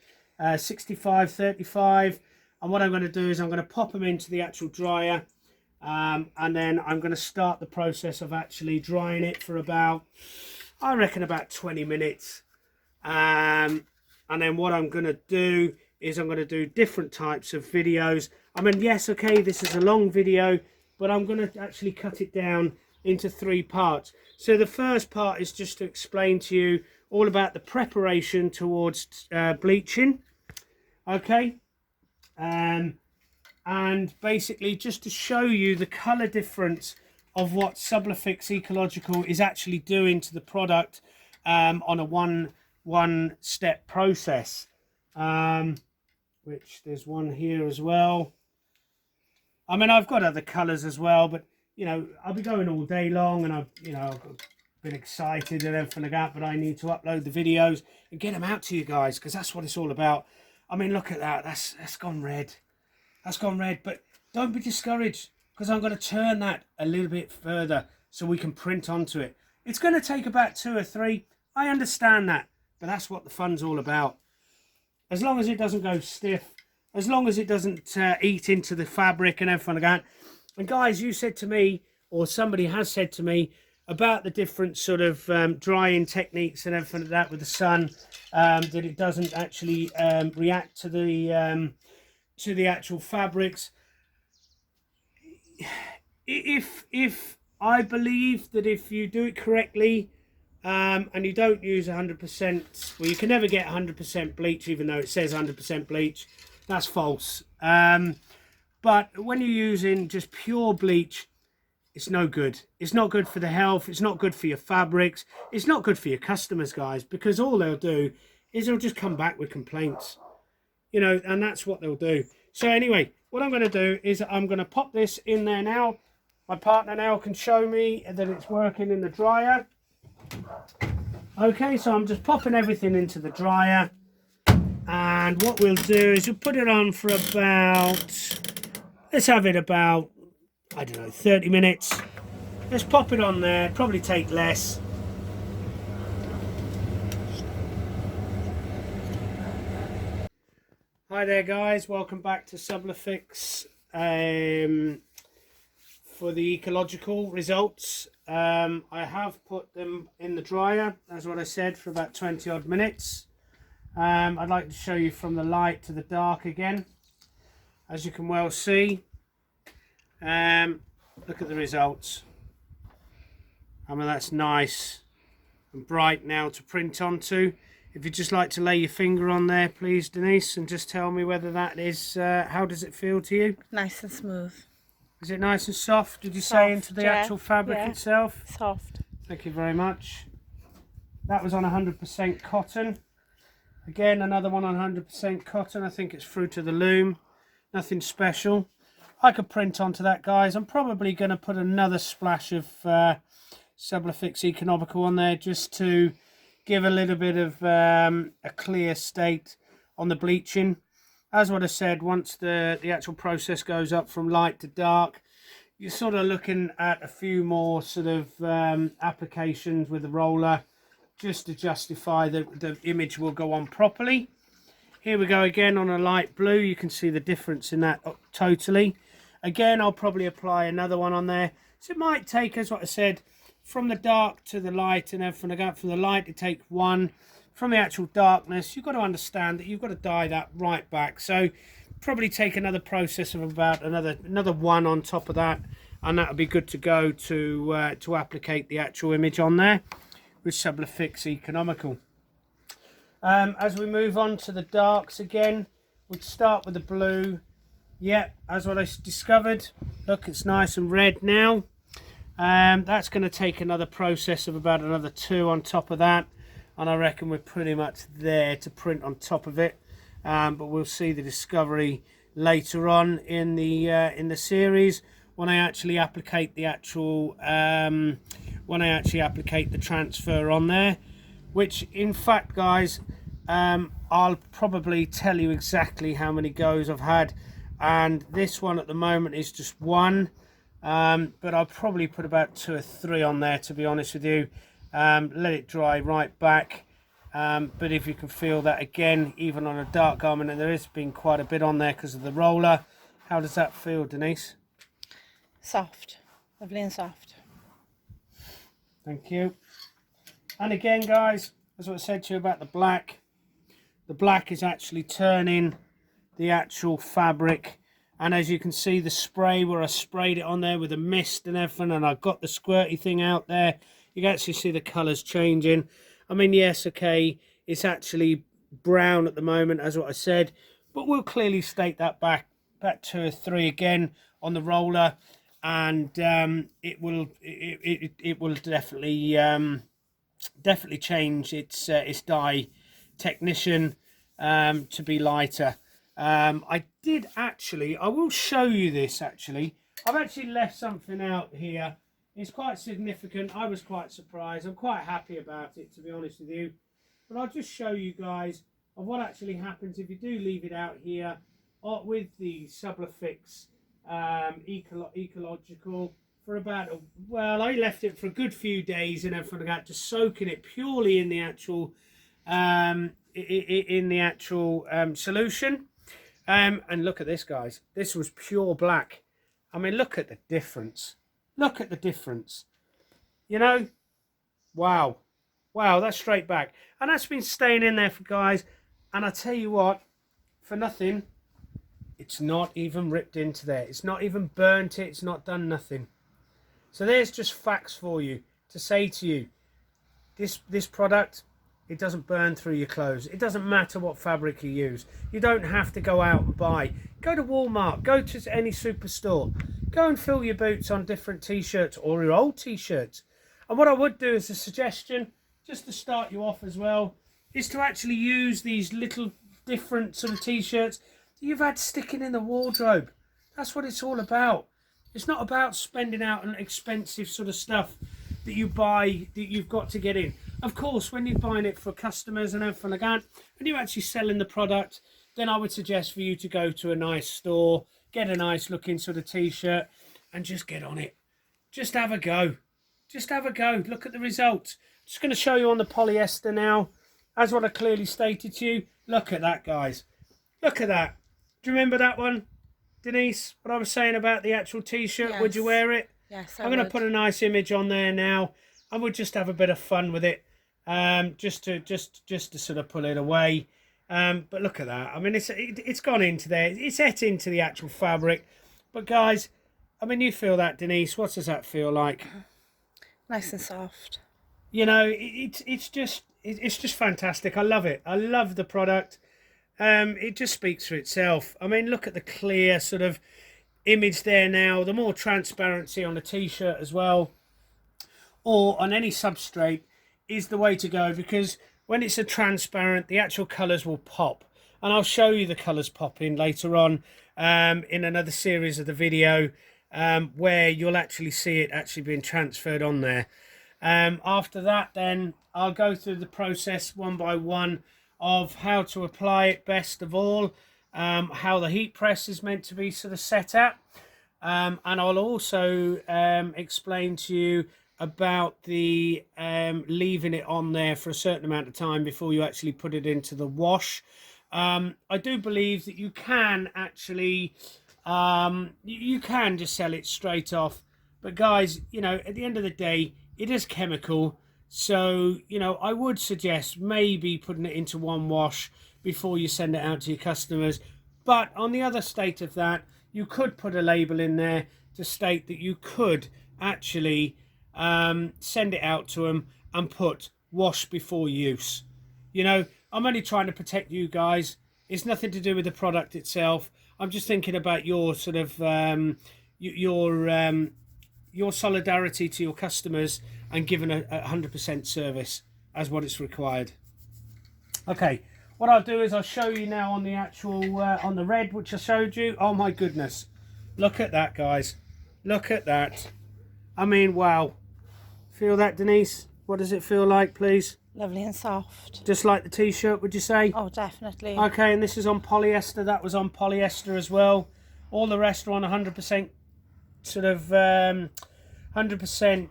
65-35, and what I'm going to do is I'm going to pop them into the actual dryer, and then I'm going to start the process of actually drying it for about, I reckon, about 20 minutes. And then what I'm going to do is I'm going to do different types of videos. I mean, yes, okay, this is a long video, but I'm going to actually cut it down into 3 parts. So the first part is just to explain to you all about the preparation towards bleaching, okay, and basically just to show you the color difference of what Sublifix Ecological is actually doing to the product on a one step process, which there's one here as well. I mean, I've got other colors as well, but you know, I'll be going all day long, and I've been excited and everything like that, but I need to upload the videos and get them out to you guys, because that's what it's all about. I mean, look at that, that's gone red. That's gone red, but don't be discouraged, because I'm going to turn that a little bit further so we can print onto it. It's going to take about 2 or 3. I understand that, but that's what the fun's all about. As long as it doesn't go stiff, as long as it doesn't eat into the fabric and everything like that. And guys, you said to me, or somebody has said to me, about the different sort of drying techniques and everything like that with the sun, that it doesn't actually react to the actual fabrics. If I believe that if you do it correctly, and you don't use 100%, well, you can never get 100% bleach, even though it says 100% bleach. That's false. But when you're using just pure bleach, it's no good. It's not good for the health. It's not good for your fabrics. It's not good for your customers, guys, because all they'll do is they'll just come back with complaints, you know, and that's what they'll do. So anyway, what I'm going to do is I'm going to pop this in there now. My partner now can show me that it's working in the dryer. Okay, so I'm just popping everything into the dryer, and what we'll do is we'll put it on for about, let's have it about, I don't know, 30 minutes. Let's pop it on there, probably take less. Hi there guys, welcome back to Sublifix for the ecological results. I have put them in the dryer, as what I said, for about 20 odd minutes. I'd like to show you from the light to the dark again. As you can well see, look at the results. I mean, that's nice and bright now to print onto. If you'd just like to lay your finger on there, please, Denise, and just tell me whether that is, how does it feel to you? Nice and smooth. Is it nice and soft, did you say, into the actual fabric itself? Soft. Thank you very much. That was on 100% cotton. Again, another one on 100% cotton. I think it's Fruit of the Loom. Nothing special. I could print onto that, guys. I'm probably going to put another splash of Sublifix Ecological on there, just to give a little bit of a clear state on the bleaching. As what I said, once the actual process goes up from light to dark, you're sort of looking at a few more sort of applications with the roller, just to justify that the image will go on properly. Here we go again on a light blue. You can see the difference in that totally. Again, I'll probably apply another one on there. So it might take, as what I said, from the dark to the light and everything like that. From the light, it takes one. From the actual darkness, you've got to understand that you've got to dye that right back. So probably take another process of about another one on top of that, and that'll be good to go to applicate the actual image on there with Sublifix Economical. As we move on to the darks again, we'll start with the blue. Yep, as what I discovered, look, it's nice and red now. That's going to take another process of about another 2 on top of that, and I reckon we're pretty much there to print on top of it. But we'll see the discovery later on in the series when I actually applicate the actual the transfer on there, which in fact, guys, I'll probably tell you exactly how many goes I've had, and this one at the moment is just one. but I'll probably put about 2 or 3 on there, to be honest with you. Let it dry right back. But if you can feel that again, even on a dark garment, and there has been quite a bit on there because of the roller. How does that feel, Denise? Soft, lovely and soft. Thank you. And again, guys, as I said to you about the black is actually turning the actual fabric. And as you can see, the spray where I sprayed it on there with the mist and everything, and I got the squirty thing out there, you can actually see the colours changing. I mean, yes, okay, it's actually brown at the moment, as what I said, but we'll clearly state that back 2 or 3 again on the roller, and it will definitely change its dye technician to be lighter. I will show you this actually. I've actually left something out here. It's quite significant. I was quite surprised. I'm quite happy about it, to be honest with you. But I'll just show you guys of what actually happens if you do leave it out here with the Sublifix Ecological for about I left it for a good few days and everything like that, just soaking it purely in the actual solution. And look at this, guys. This was pure black. I mean, look at the difference. Look at the difference. You know, wow, that's straight back, and that's been staying in there for guys. And I tell you what, for nothing, it's not even ripped into there. It's not even burnt it. It's not done nothing. So there's just facts for you to say to you. This product, it doesn't burn through your clothes. It doesn't matter what fabric you use. You don't have to go out and buy. Go to Walmart. Go to any superstore. Go and fill your boots on different t-shirts or your old t-shirts. And what I would do as a suggestion, just to start you off as well, is to actually use these little different sort of t-shirts that you've had sticking in the wardrobe. That's what it's all about. It's not about spending out on expensive sort of stuff that you buy that you've got to get in. Of course, when you're buying it for customers and everything like that, and you're actually selling the product, then I would suggest for you to go to a nice store, get a nice looking sort of t-shirt and just get on it. Just have a go. Just have a go. Look at the results. Just going to show you on the polyester now. As what I clearly stated to you. Look at that, guys. Look at that. Do you remember that one, Denise? What I was saying about the actual t-shirt? Yes. Would you wear it? Yes, I'm going to put a nice image on there now, and we'll just have a bit of fun with it. Just to sort of pull it away. But look at that. I mean, it's gone into there. It's et into the actual fabric. But guys, I mean, you feel that, Denise? What does that feel like? Nice and soft. You know, it's just fantastic. I love it. I love the product. It just speaks for itself. I mean, look at the clear sort of image there now. The more transparency on a t-shirt as well, or on any substrate, is the way to go, because when it's a transparent, the actual colours will pop. And I'll show you the colours popping later on in another series of the video where you'll actually see it actually being transferred on there. After that, then I'll go through the process one by one of how to apply it best of all, how the heat press is meant to be sort of set at, and I'll also explain to you about the leaving it on there for a certain amount of time before you actually put it into the wash. I do believe that you can actually you can just sell it straight off, but guys, you know, at the end of the day, it is chemical, so you know, I would suggest maybe putting it into one wash before you send it out to your customers. But on the other state of that, you could put a label in there to state that you could actually send it out to them and put wash before use. You know, I'm only trying to protect you guys. It's nothing to do with the product itself. I'm just thinking about your sort of your solidarity to your customers and giving a 100% service as what it's required. Okay, what I'll do is I'll show you now on the actual on the red, which I showed you. Oh my goodness, look at that, guys. Look at that. I mean, wow. Feel that, Denise? What does it feel like, please? Lovely and soft. Just like the t-shirt, would you say? Oh, definitely. Okay, and this is on polyester. That was on polyester as well. All the rest are on 100% sort of 100%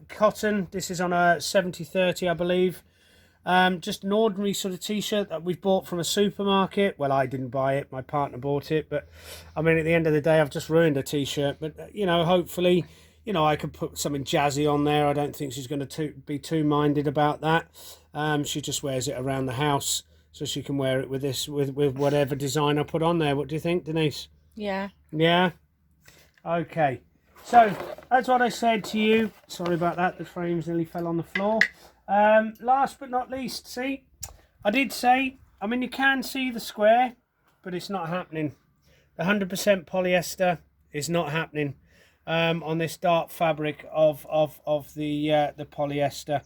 cotton. This is on a 70/30, I believe. Just an ordinary sort of t-shirt that we've bought from a supermarket. Well, I didn't buy it, my partner bought it, but I mean, at the end of the day, I've just ruined a t-shirt. But you know, hopefully, you know, I could put something jazzy on there. I don't think she's going to be too minded about that. She just wears it around the house, so she can wear it with this, with whatever design I put on there. What do you think, Denise? Yeah. Yeah. Okay. So that's what I said to you. Sorry about that. The frames nearly fell on the floor. Last but not least, see, I did say, I mean, you can see the square, but it's not happening. The 100% polyester is not happening on this dark fabric of the polyester.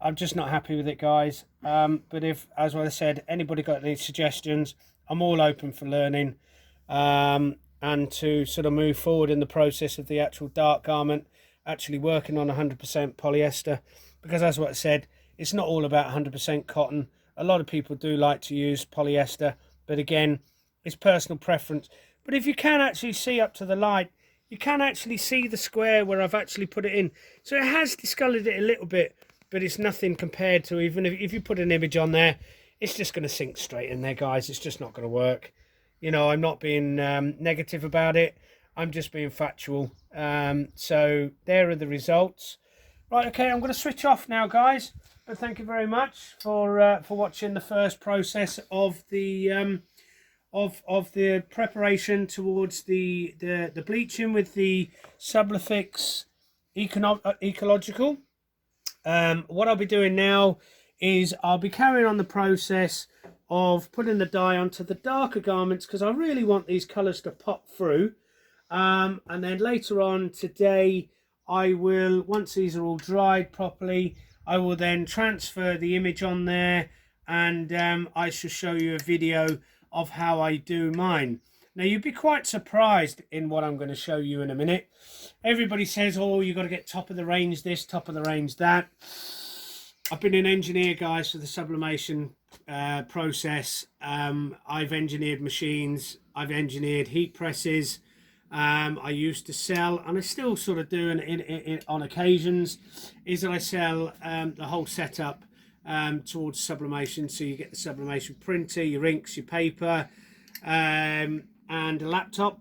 I'm just not happy with it, guys. But if, as I said, anybody got any suggestions, I'm all open for learning and to sort of move forward in the process of the actual dark garment, actually working on 100% polyester. Because as what I said, it's not all about 100% cotton. A lot of people do like to use polyester, but again, it's personal preference. But if you can actually see up to the light, you can actually see the square where I've actually put it in. So it has discoloured it a little bit, but it's nothing compared to, even if you put an image on there, it's just going to sink straight in there, guys. It's just not going to work. You know, I'm not being negative about it. I'm just being factual. So there are the results. Right, okay, I'm going to switch off now, guys. But thank you very much for watching the first process of the preparation towards the bleaching with the Sublifix Ecological. What I'll be doing now is I'll be carrying on the process of putting the dye onto the darker garments, because I really want these colours to pop through. And then later on today, I will, once these are all dried properly, I will then transfer the image on there, and I shall show you a video of how I do mine. Now, you'd be quite surprised in what I'm going to show you in a minute. Everybody says, oh, you've got to get top of the range this, top of the range that. I've been an engineer, guys, for the sublimation process. I've engineered machines. I've engineered heat presses. I used to sell, and I still sort of do on occasions, is that I sell the whole setup towards sublimation. So you get the sublimation printer, your inks, your paper, and a laptop.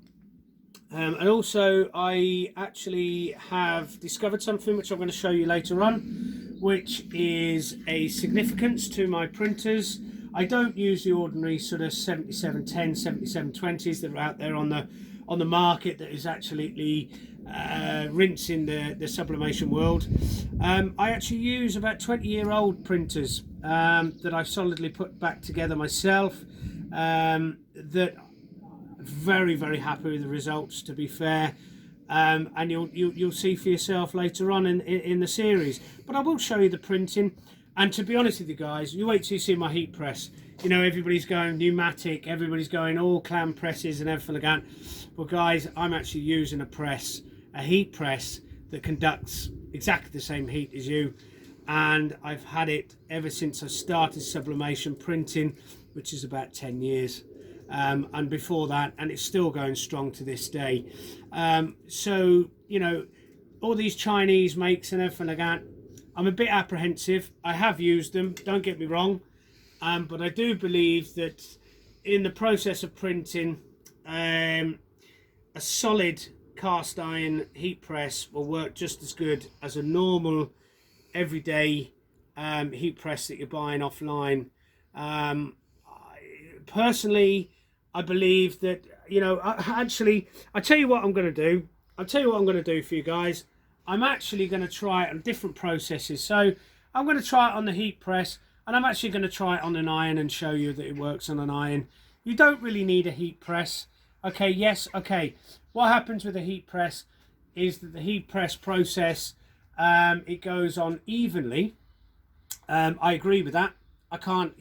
And also I actually have discovered something which I'm going to show you later on, which is a significance to my printers. I don't use the ordinary sort of 7710, 7720s that are out there on the market that is actually rinsing the sublimation world. I actually use about 20-year-old printers that I've solidly put back together myself, that very, very happy with the results, to be fair. And you'll see for yourself later on in the series. But I will show you the printing. And to be honest with you guys, you wait till you see my heat press. You know, everybody's going pneumatic, everybody's going all clam presses and everything like that. Well, guys, I'm actually using a heat press that conducts exactly the same heat as you. And I've had it ever since I started sublimation printing, which is about 10 years. And before that, and it's still going strong to this day. So, you know, all these Chinese makes and everything like that, I'm a bit apprehensive. I have used them, don't get me wrong, but I do believe that in the process of printing, a solid cast iron heat press will work just as good as a normal everyday heat press that you're buying offline. Personally, I believe that, you know, I tell you what I'm going to do. I'll tell you what I'm going to do for you guys. I'm actually going to try it on different processes. So I'm going to try it on the heat press, and I'm actually going to try it on an iron and show you that it works on an iron. You don't really need a heat press. Okay, yes, okay. What happens with a heat press is that the heat press process, it goes on evenly. I agree with that. I can't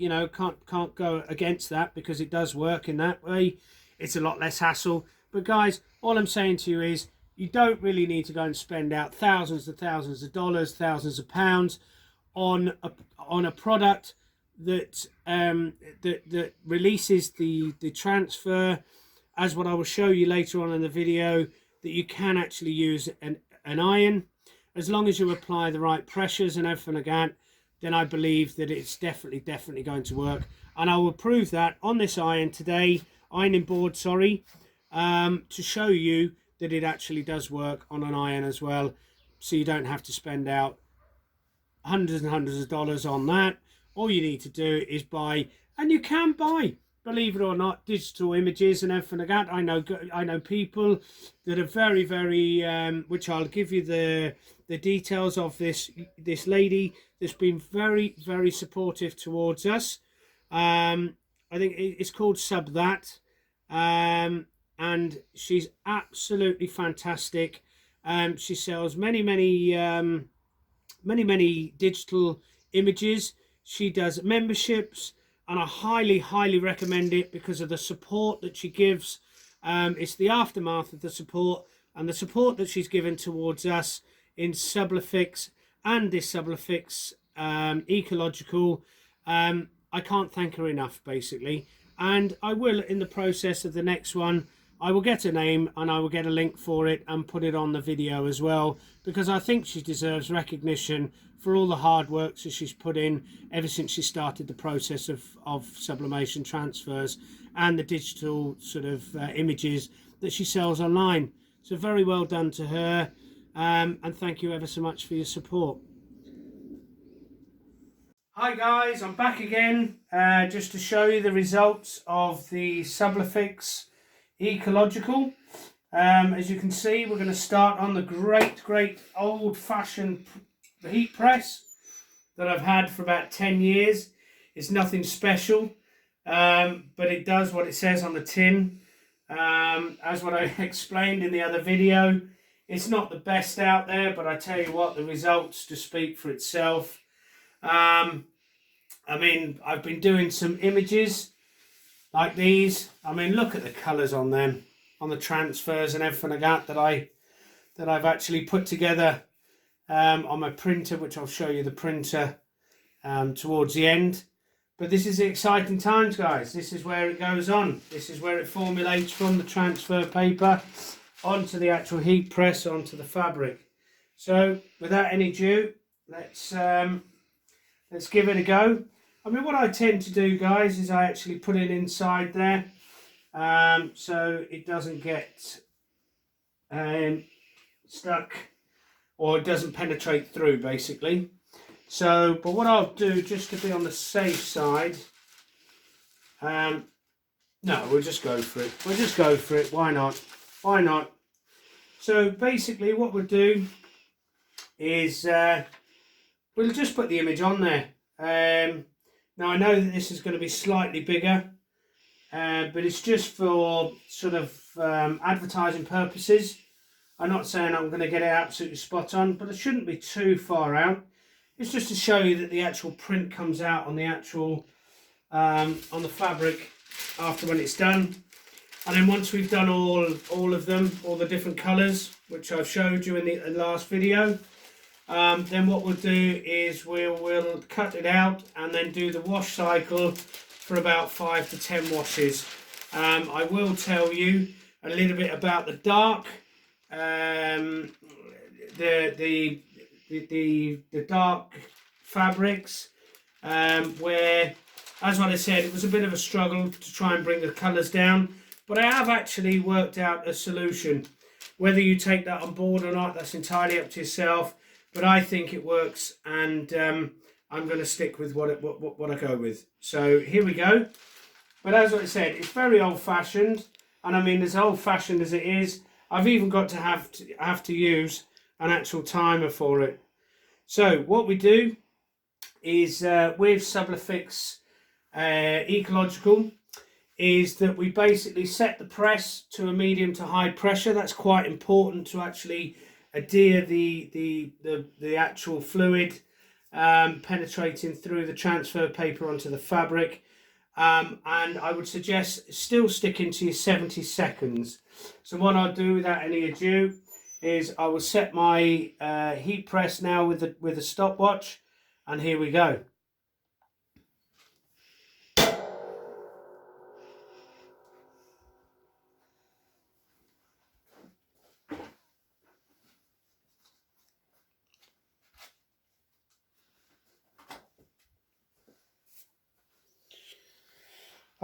go against that, because it does work in that way. It's a lot less hassle. But guys, all I'm saying to you is, you don't really need to go and spend out thousands of dollars, thousands of pounds on a product that that releases the transfer as what I will show you later on in the video, that you can actually use an iron. As long as you apply the right pressures and everything like that, then I believe that it's definitely going to work. And I will prove that on this ironing board, sorry, to show you that it actually does work on an iron as well, so you don't have to spend out hundreds and hundreds of dollars on that. All you need to do is buy, and you can buy, believe it or not, digital images and everything like that. I know people that are very which I'll give you the details of, this lady that's been very supportive towards us. I think it's called Sublifix, and she's absolutely fantastic. She sells many digital images. She does memberships, and I highly recommend it because of the support that she gives. It's the aftermath of the support, and the support that she's given towards us in Sublifix and this Sublifix Ecological. I can't thank her enough, basically. And I will, in the process of the next one, I will get a name and I will get a link for it and put it on the video as well, because I think she deserves recognition for all the hard work that she's put in ever since she started the process of sublimation transfers and the digital sort of images that she sells online. So very well done to her, and thank you ever so much for your support. Hi guys, I'm back again just to show you the results of the Sublifix Ecological. As you can see, we're going to start on the great old-fashioned heat press that I've had for about 10 years. It's nothing special, but it does what it says on the tin. As what I explained in the other video, it's not the best out there, but I tell you what, the results just speak for itself. I mean, I've been doing some images like these. I mean, look at the colours on them, on the transfers and everything like that I've actually put together on my printer, which I'll show you the printer towards the end. But this is the exciting times, guys. This is where it goes on. This is where it formulates from the transfer paper onto the actual heat press, onto the fabric. So without any ado, let's give it a go. I mean, what I tend to do, guys, is I actually put it inside there, so it doesn't get stuck, or it doesn't penetrate through, basically. So, but what I'll do, just to be on the safe side, no, we'll just go for it. We'll just go for it. Why not? Why not? So basically what we'll do is we'll just put the image on there. Now I know that this is going to be slightly bigger, but it's just for sort of advertising purposes. I'm not saying I'm going to get it absolutely spot on, but it shouldn't be too far out. It's just to show you that the actual print comes out on the actual on the fabric after when it's done. And then once we've done all of them, all the different colours, which I've showed you in the last video, then what we'll do is we'll cut it out and then do the wash cycle for about 5 to 10 washes. I will tell you a little bit about the dark, the dark fabrics, where, as what I said, it was a bit of a struggle to try and bring the colours down, but I have actually worked out a solution. Whether you take that on board or not, that's entirely up to yourself, but I think it works, and I'm going to stick with what I go with. So here we go. But as I said, it's very old-fashioned, and I mean, as old-fashioned as it is, I've even got to have to use an actual timer for it. So what we do is with Sublifix Ecological is that we basically set the press to a medium to high pressure. That's quite important to actually adhere the actual fluid penetrating through the transfer paper onto the fabric. And I would suggest still sticking to your 70 seconds. So what I'll do without any ado is I will set my heat press now with a stopwatch, and here we go.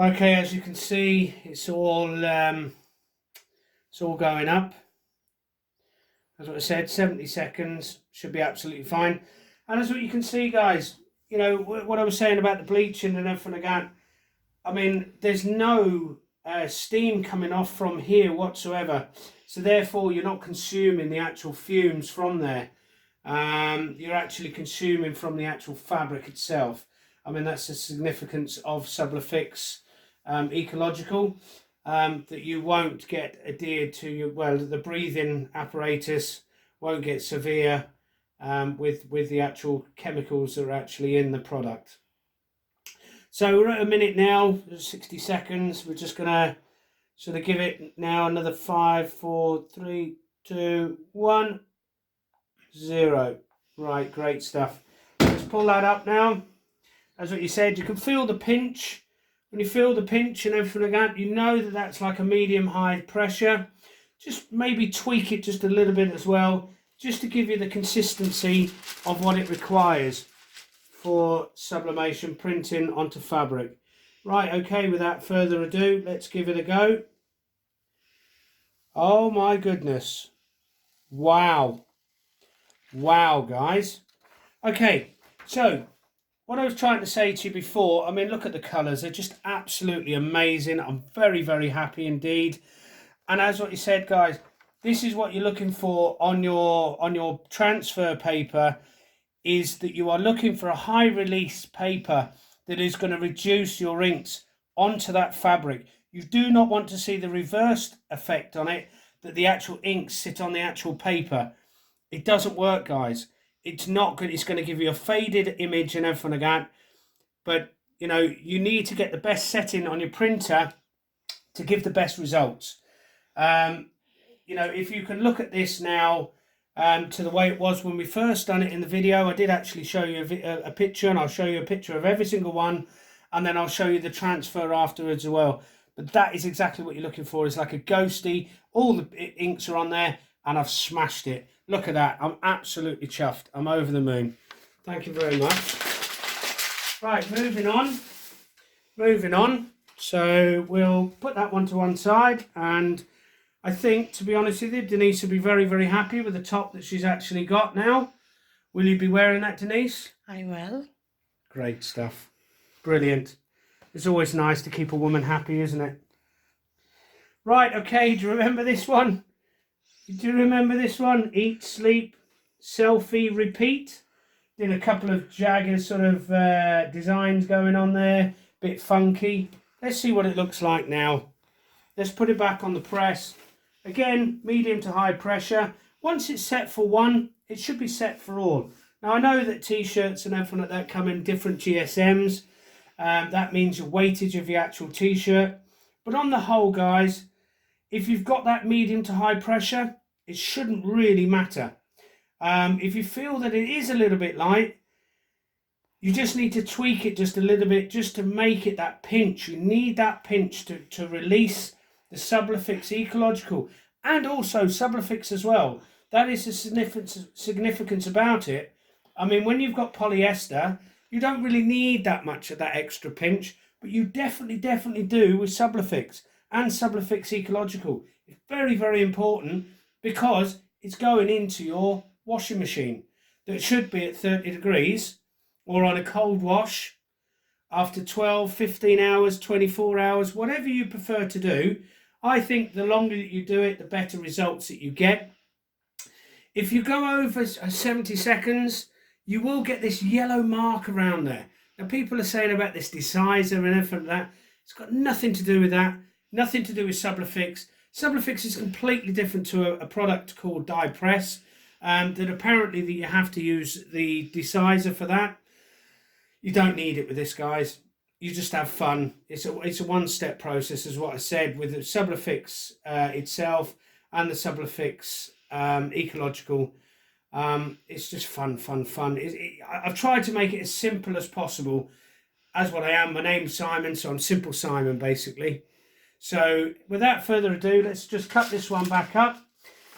Okay, as you can see, it's all going up. As what I said, 70 seconds should be absolutely fine. And as what you can see, guys, you know what I was saying about the bleaching and everything again. I mean, there's no steam coming off from here whatsoever, so therefore you're not consuming the actual fumes from there. You're actually consuming from the actual fabric itself. I mean, that's the significance of Sublifix Ecological, that you won't get adhered to your, well, the breathing apparatus won't get severe with the actual chemicals that are actually in the product. So we're at a minute now, 60 seconds. We're just gonna sort of give it now another 5, 4, 3, 2, 1, 0. Right, great stuff. Let's pull that up now. As what you said, you can feel the pinch. When you feel the pinch and everything like that, you know that that's like a medium-high pressure. Just maybe tweak it just a little bit as well, just to give you the consistency of what it requires for sublimation printing onto fabric. Right, okay, without further ado, let's give it a go. Oh my goodness. Wow. Wow, guys. Okay, so what I was trying to say to you before, I mean, look at the colours. They're just absolutely amazing. I'm very, very happy indeed. And as what you said, guys, this is what you're looking for on your transfer paper, is that you are looking for a high release paper that is going to reduce your inks onto that fabric. You do not want to see the reversed effect on it, that the actual inks sit on the actual paper. It doesn't work, guys. It's not good. It's going to give you a faded image and everything like that. But, you know, you need to get the best setting on your printer to give the best results. You know, if you can look at this now to the way it was when we first done it in the video, I did actually show you a picture, and I'll show you a picture of every single one, and then I'll show you the transfer afterwards as well. But that is exactly what you're looking for. It's like a ghosty. All the inks are on there, and I've smashed it. Look at that. I'm absolutely chuffed. I'm over the moon. Thank you very much. Right, moving on. Moving on. So we'll put that one to one side, and I think, to be honest with you, Denise will be very, very happy with the top that she's actually got now. Will you be wearing that, Denise? I will. Great stuff. Brilliant. It's always nice to keep a woman happy, isn't it? Right, okay, do you remember this one? Do you remember this one? Eat, sleep, selfie, repeat. Did a couple of jagged sort of designs going on there. Bit funky. Let's see what it looks like now. Let's put it back on the press. Again, medium to high pressure. Once it's set for one, it should be set for all. Now, I know that t-shirts and everything like that come in different GSMs. That means your weightage of the actual t-shirt. But on the whole, guys, if you've got that medium to high pressure, it shouldn't really matter. If you feel that it is a little bit light, you just need to tweak it just a little bit, just to make it that pinch. You need that pinch to release the Sublifix Ecological, and also Sublifix as well. That is the significance about it. I mean, when you've got polyester, you don't really need that much of that extra pinch, but you definitely do with Sublifix and Sublifix Ecological. It's very, very important, because it's going into your washing machine that should be at 30 degrees, or on a cold wash after 12, 15 hours, 24 hours, whatever you prefer to do. I think the longer that you do it, the better results that you get. If you go over 70 seconds, you will get this yellow mark around there. Now, people are saying about this deciser and everything like that. It's got nothing to do with that. Nothing to do with Sublifix. Sublifix is completely different to a product called Dye Press. That apparently that you have to use the deciser for that. You don't need it with this, guys. You just have fun. It's a one-step process, is what I said, with the Sublifix itself and the Sublifix Ecological. It's just fun. I've tried to make it as simple as possible, as what I am. My name's Simon, so I'm Simple Simon, basically. So without further ado, let's just cut this one back up.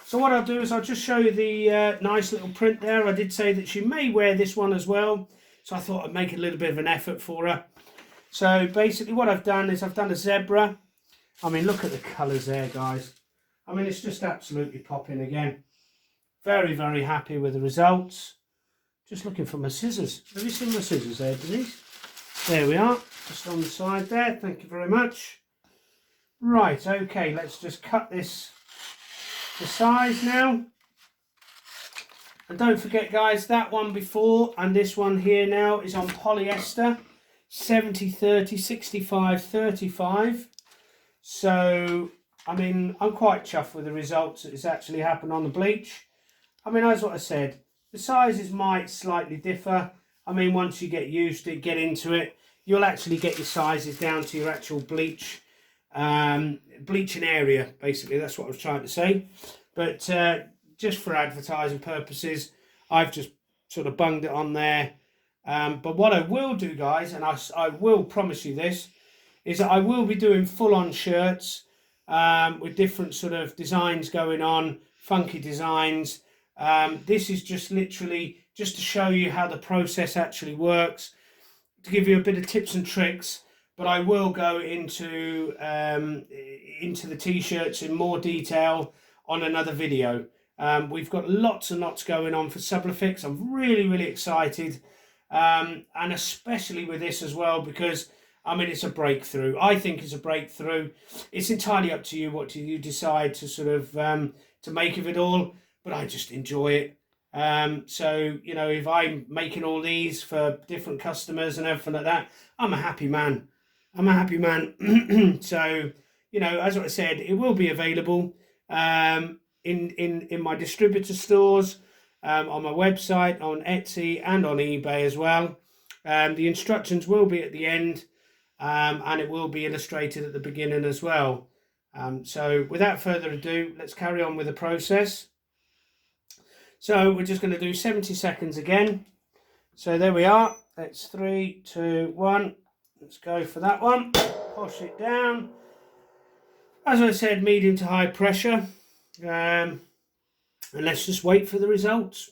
So what I'll do is I'll just show you the nice little print there. I did say that she may wear this one as well, so I thought I'd make a little bit of an effort for her. So basically what I've done is I've done a zebra. I mean, look at the colours there, guys. I mean, it's just absolutely popping again. Very, very happy with the results. Just looking for my scissors. Have you seen my scissors there, Denise? There we are, just on the side there. Thank you very much. Right, okay, let's just cut this to size now. And don't forget, guys, that one before and this one here now is on polyester. 70-30, 65-35. So, I mean, I'm quite chuffed with the results that has actually happened on the bleach. I mean, as what I said, the sizes might slightly differ. I mean, once you get used to it, get into it, you'll actually get your sizes down to your actual bleaching area, basically. That's what I was trying to say. But just for advertising purposes, I've just sort of bunged it on there. But what I will do, guys, and I will promise you this, is that I will be doing full-on shirts with different sort of designs going on, funky designs. This is just literally just to show you how the process actually works, to give you a bit of tips and tricks. But I will go into the t-shirts in more detail on another video. We've got lots and lots going on for Sublifix. I'm really, really excited. And especially with this as well, because I mean, it's a breakthrough. I think it's a breakthrough. It's entirely up to you what you decide to sort of to make of it all, but I just enjoy it. So, you know, if I'm making all these for different customers and everything like that, I'm a happy man. I'm a happy man. So, you know, as I said, it will be available in my distributor stores, on my website, on Etsy and on eBay as well. The instructions will be at the end, and it will be illustrated at the beginning as well. So without further ado, let's carry on with the process. So we're just going to do 70 seconds again. So there we are. It's 3, 2, 1. Let's go for that one. Push it down. As I said, medium to high pressure. And let's just wait for the results.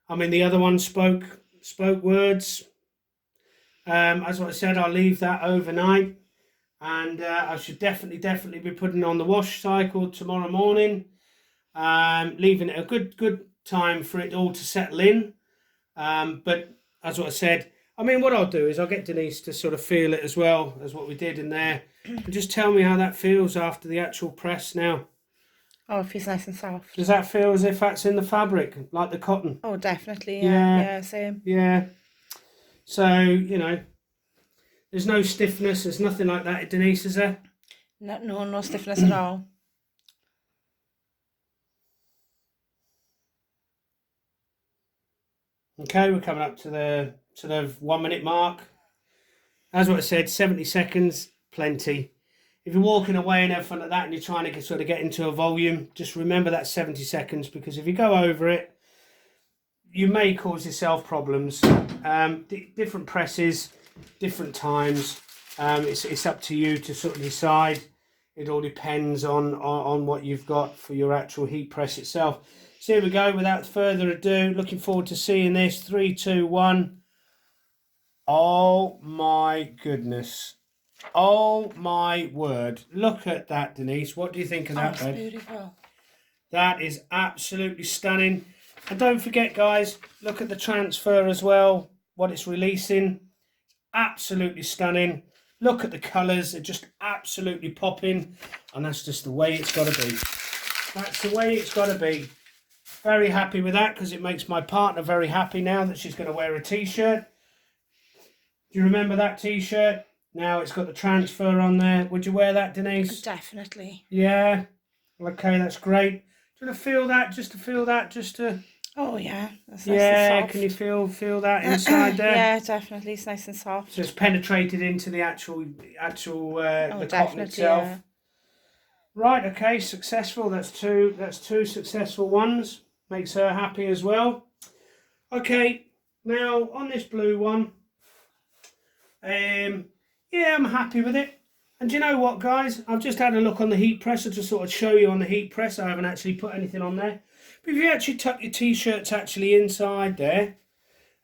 I mean, the other one spoke words. As I said, I'll leave that overnight. And I should definitely be putting on the wash cycle tomorrow morning. Leaving it a good time for it all to settle in. But as what I said, I mean, what I'll do is I'll get Denise to sort of feel it as well as what we did in there. And just tell me how that feels after the actual press now. Oh, it feels nice and soft. Does that feel as if that's in the fabric, like the cotton? Oh, definitely, yeah. Yeah, same. Yeah. So, you know, there's no stiffness, there's nothing like that, Denise, is there? No stiffness at all. Okay, we're coming up to the sort of 1 minute mark. As what I said, 70 seconds, plenty. If you're walking away and everything like that and you're trying to sort of get into a volume, just remember that 70 seconds, because if you go over it, you may cause yourself problems. Different presses, different times. It's up to you to sort of decide. It all depends on what you've got for your actual heat press itself. So here we go, without further ado, looking forward to seeing this. 3, 2, 1. Oh my goodness. Oh my word. Look at that, Denise. What do you think of that, That's beautiful. That is absolutely stunning. And don't forget, guys, look at the transfer as well, what it's releasing. Absolutely stunning. Look at the colours, they're just absolutely popping. And that's just the way it's got to be. That's the way it's got to be. Very happy with that, because it makes my partner very happy now that she's going to wear a t-shirt. Do you remember that t-shirt? Now it's got the transfer on there. Would you wear that, Denise? Definitely. Yeah. Okay, that's great. Do you want to feel that? Just to feel that? Just to... Oh, yeah. That's nice yeah, and soft. can you feel that inside there? Yeah, definitely. It's nice and soft. So it's penetrated into the actual the cotton itself. Yeah. Right, okay, successful. That's two successful ones. Makes her happy as well. Okay, now on this blue one, yeah, I'm happy with it. And do you know what, guys? I've just had a look on the heat presser to sort of show you on the heat press. I haven't actually put anything on there. But if you actually tuck your t-shirts actually inside there,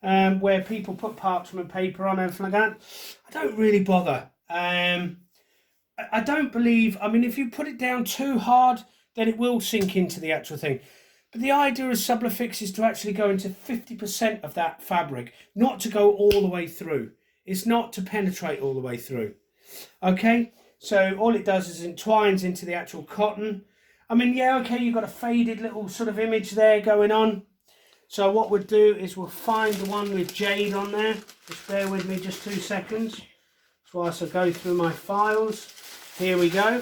where people put parchment paper on and everything like that. I don't really bother. I don't believe, I mean, if you put it down too hard, then it will sink into the actual thing. But the idea of Sublifix is to actually go into 50% of that fabric, not to go all the way through. It's not to penetrate all the way through. Okay, so all it does is entwines into the actual cotton. I mean, yeah, okay, you've got a faded little sort of image there going on. So what we'll do is we'll find the one with jade on there. Just bear with me just 2 seconds whilst I go through my files. Here we go.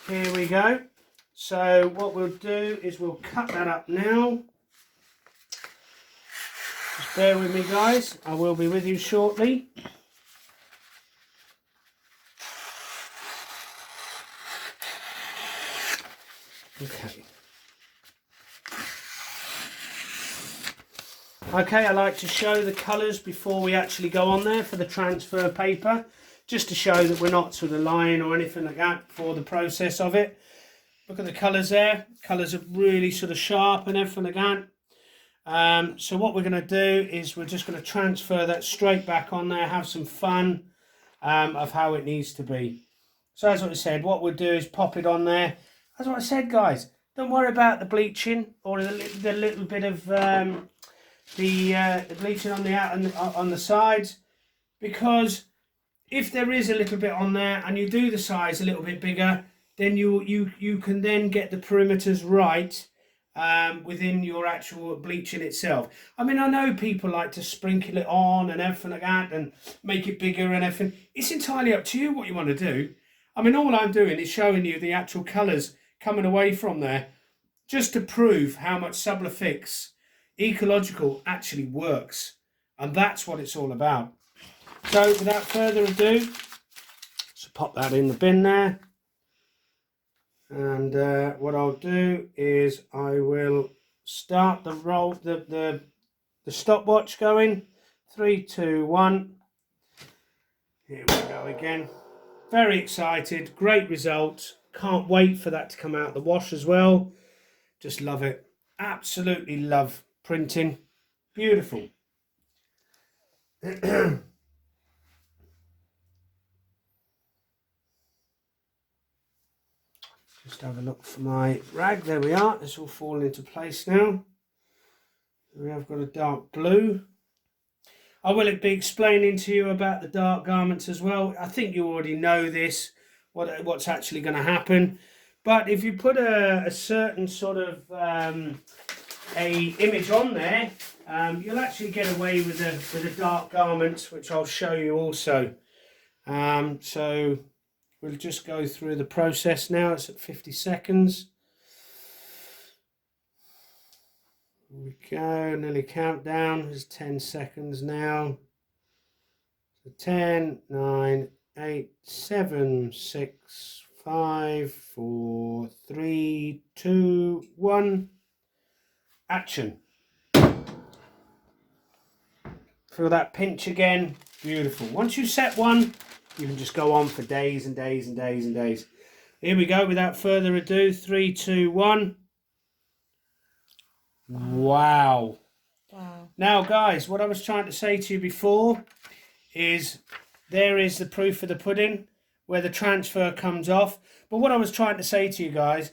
Here we go. So what we'll do is we'll cut that up now. Just bear with me, guys. I will be with you shortly. Okay. Okay, I like to show the colours before we actually go on there for the transfer paper, just to show that we're not sort of lying or anything like that for the process of it. Look at the colours there. Colours are really sort of sharp and everything like that. So what we're going to do is we're just going to transfer that straight back on there, have some fun of how it needs to be. So as I said, what we'll do is pop it on there. That's what I said, guys. Don't worry about the bleaching or the little bit of the bleaching on the sides, because if there is a little bit on there and you do the size a little bit bigger, then you can then get the perimeters right within your actual bleaching itself. I mean, I know people like to sprinkle it on and everything like that and make it bigger and everything. It's entirely up to you what you want to do. I mean, all I'm doing is showing you the actual colours coming away from there, just to prove how much Sublifix Ecological actually works, and that's what it's all about. So without further ado, so pop that in the bin there, and what I'll do is I will start the roll, the stopwatch going. 3, 2, 1. Here we go again. Very excited, great result. Can't wait for that to come out the wash as well. Just love it. Absolutely love printing. Beautiful. Just have a look for my rag. There we are. It's all falling into place now. We have got a dark blue. I will be explaining to you about the dark garments as well. I think you already know this, what's actually going to happen. But if you put a certain sort of a image on there, you'll actually get away with the dark garments, which I'll show you also. So we'll just go through the process now. It's at 50 seconds. Here we go, nearly countdown. There's 10 seconds now. So 10, 9, 8, 7, 6, 5, 4, 3, 2, 1. Action. Feel that pinch again. Beautiful. Once you set one, you can just go on for days and days and days and days. Here we go. Without further ado, 3, 2, 1. Wow. Wow. Now, guys, what I was trying to say to you before is there is the proof of the pudding where the transfer comes off. But what I was trying to say to you guys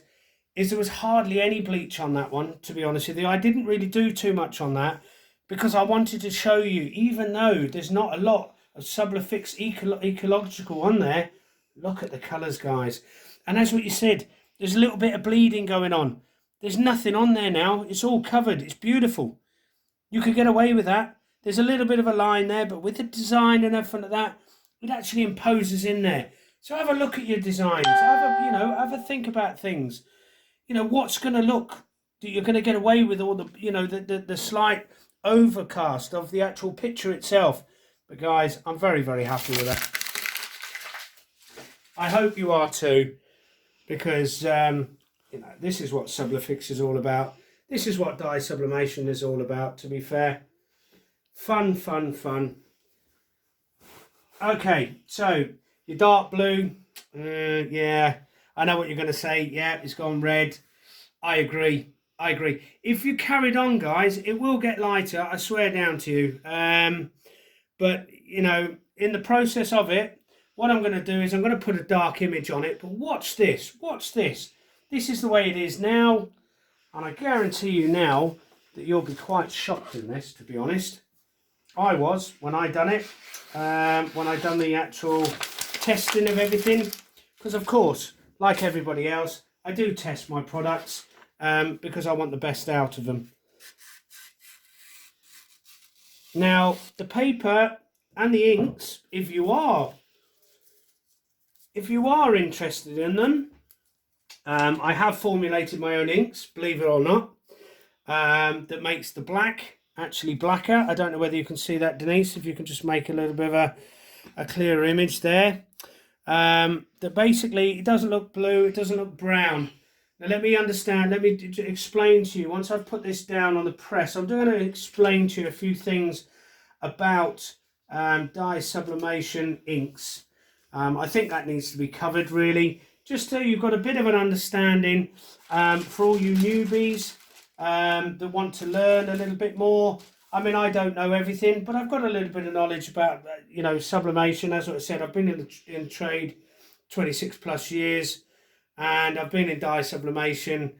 is there was hardly any bleach on that one, to be honest with you. I didn't really do too much on that because I wanted to show you, even though there's not a lot of Sublifix Ecological on there, look at the colours, guys. And as what you said, there's a little bit of bleeding going on. There's nothing on there now. It's all covered. It's beautiful. You could get away with that. There's a little bit of a line there, but with the design and everything like that, it actually imposes in there. So have a look at your designs. Have a think about things. You know, what's going to look, you're going to get away with all the, the slight overcast of the actual picture itself. But guys, I'm very, very happy with that. I hope you are too, because, this is what Sublifix is all about. This is what dye sublimation is all about, to be fair. Fun, fun, fun. Okay, so your dark blue, yeah, I know what you're going to say. Yeah, it's gone red. I agree. I agree. If you carried on, guys, it will get lighter. I swear down to you. But, you know, in the process of it, what I'm going to do is I'm going to put a dark image on it. But watch this. Watch this. This is the way it is now. And I guarantee you now that you'll be quite shocked in this, to be honest. I was when I done it. When I done the actual testing of everything. Because, of course, like everybody else, I do test my products because I want the best out of them. Now, the paper and the inks, if you are interested in them, I have formulated my own inks, believe it or not, that makes the black actually blacker. I don't know whether you can see that, Denise, if you can just make a little bit of a clearer image there. That basically, it doesn't look blue, it doesn't look brown. Now let me explain to you, once I've put this down on the press, I'm going to explain to you a few things about dye sublimation inks. I think that needs to be covered really, just so you've got a bit of an understanding for all you newbies that want to learn a little bit more. I mean, I don't know everything, but I've got a little bit of knowledge about, you know, sublimation. As I said, I've been in trade 26 plus years. And I've been in dye sublimation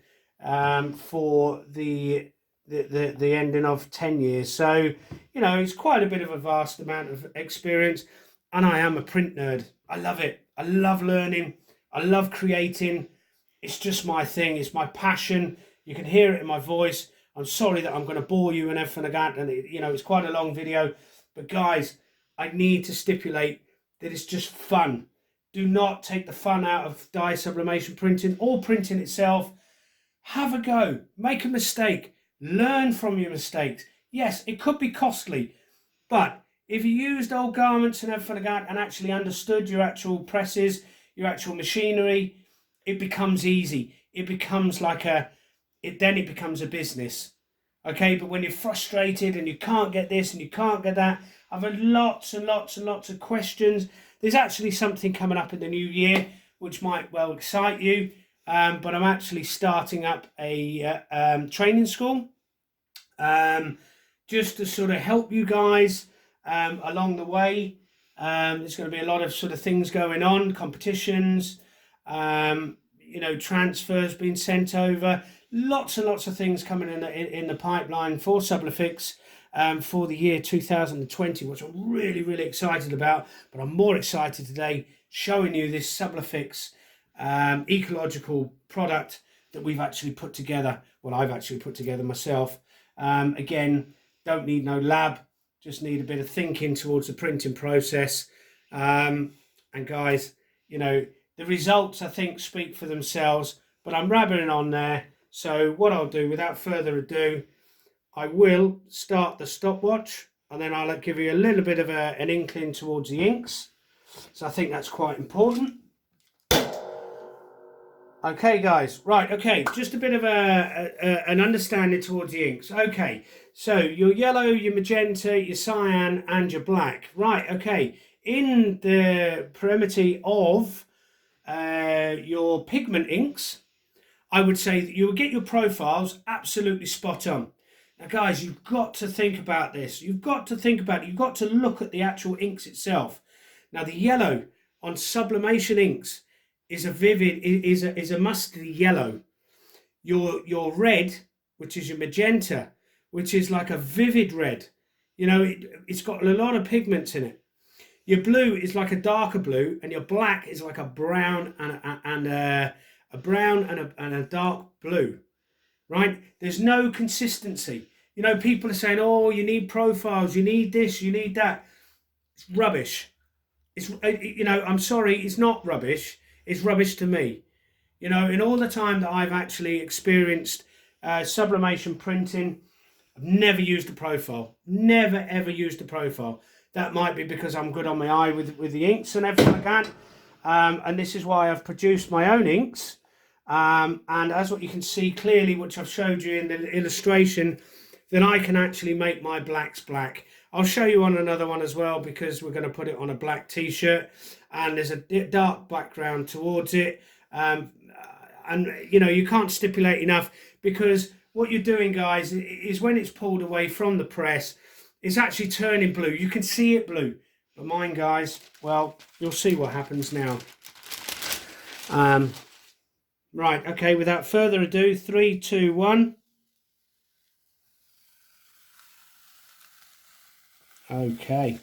for the ending of 10 years. So, you know, it's quite a bit of a vast amount of experience. And I am a print nerd. I love it. I love learning. I love creating. It's just my thing. It's my passion. You can hear it in my voice. I'm sorry that I'm going to bore you and everything like that. And, you know, it's quite a long video. But, guys, I need to stipulate that it's just fun. Do not take the fun out of dye sublimation printing or printing itself. Have a go. Make a mistake. Learn from your mistakes. Yes, it could be costly, but if you used old garments and everything like that and actually understood your actual presses, your actual machinery, it becomes easy. It becomes like then it becomes a business. Okay, but when you're frustrated and you can't get this and you can't get that, I've had lots and lots and lots of questions. There's actually something coming up in the new year which might well excite you, but I'm actually starting up a training school just to sort of help you guys along the way. There's going to be a lot of sort of things going on, competitions, you know, transfers being sent over, lots and lots of things coming in the pipeline for Sublifix. For the year 2020, which I'm really, really excited about. But I'm more excited today showing you this Sublifix ecological product that we've actually put together. Well, I've actually put together myself. Again, don't need no lab, just need a bit of thinking towards the printing process. And guys, you know, the results I think speak for themselves, but I'm rabbiting on there. So what I'll do, without further ado, I will start the stopwatch and then I'll give you a little bit of an inkling towards the inks. So I think that's quite important. Okay, guys. Right, okay. Just a bit of an understanding towards the inks. Okay, so your yellow, your magenta, your cyan and your black. Right, okay. In the perimeter of your pigment inks, I would say that you'll get your profiles absolutely spot on. Now, guys, you've got to think about this. You've got to think about it. You've got to look at the actual inks itself. Now, the yellow on sublimation inks is a vivid, is a mustardy yellow. Your red, which is your magenta, which is like a vivid red. You know, it's got a lot of pigments in it. Your blue is like a darker blue, and your black is like a brown and a dark blue. Right? There's no consistency. You know, people are saying, oh, you need profiles, you need this, you need that. It's rubbish. It's, you know, I'm sorry, it's not rubbish. It's rubbish to me. You know, in all the time that I've actually experienced sublimation printing, I've never used a profile. Never, ever used a profile. That might be because I'm good on my eye with the inks and everything like that. And this is why I've produced my own inks. And as what you can see clearly, which I've showed you in the illustration, then I can actually make my blacks black. I'll show you on another one as well, because we're going to put it on a black t-shirt and there's a dark background towards it. And you know, you can't stipulate enough, because what you're doing, guys, is when it's pulled away from the press, it's actually turning blue. You can see it blue. But mine, guys, well, you'll see what happens now. Right, okay, without further ado, 3, 2, 1. Okay.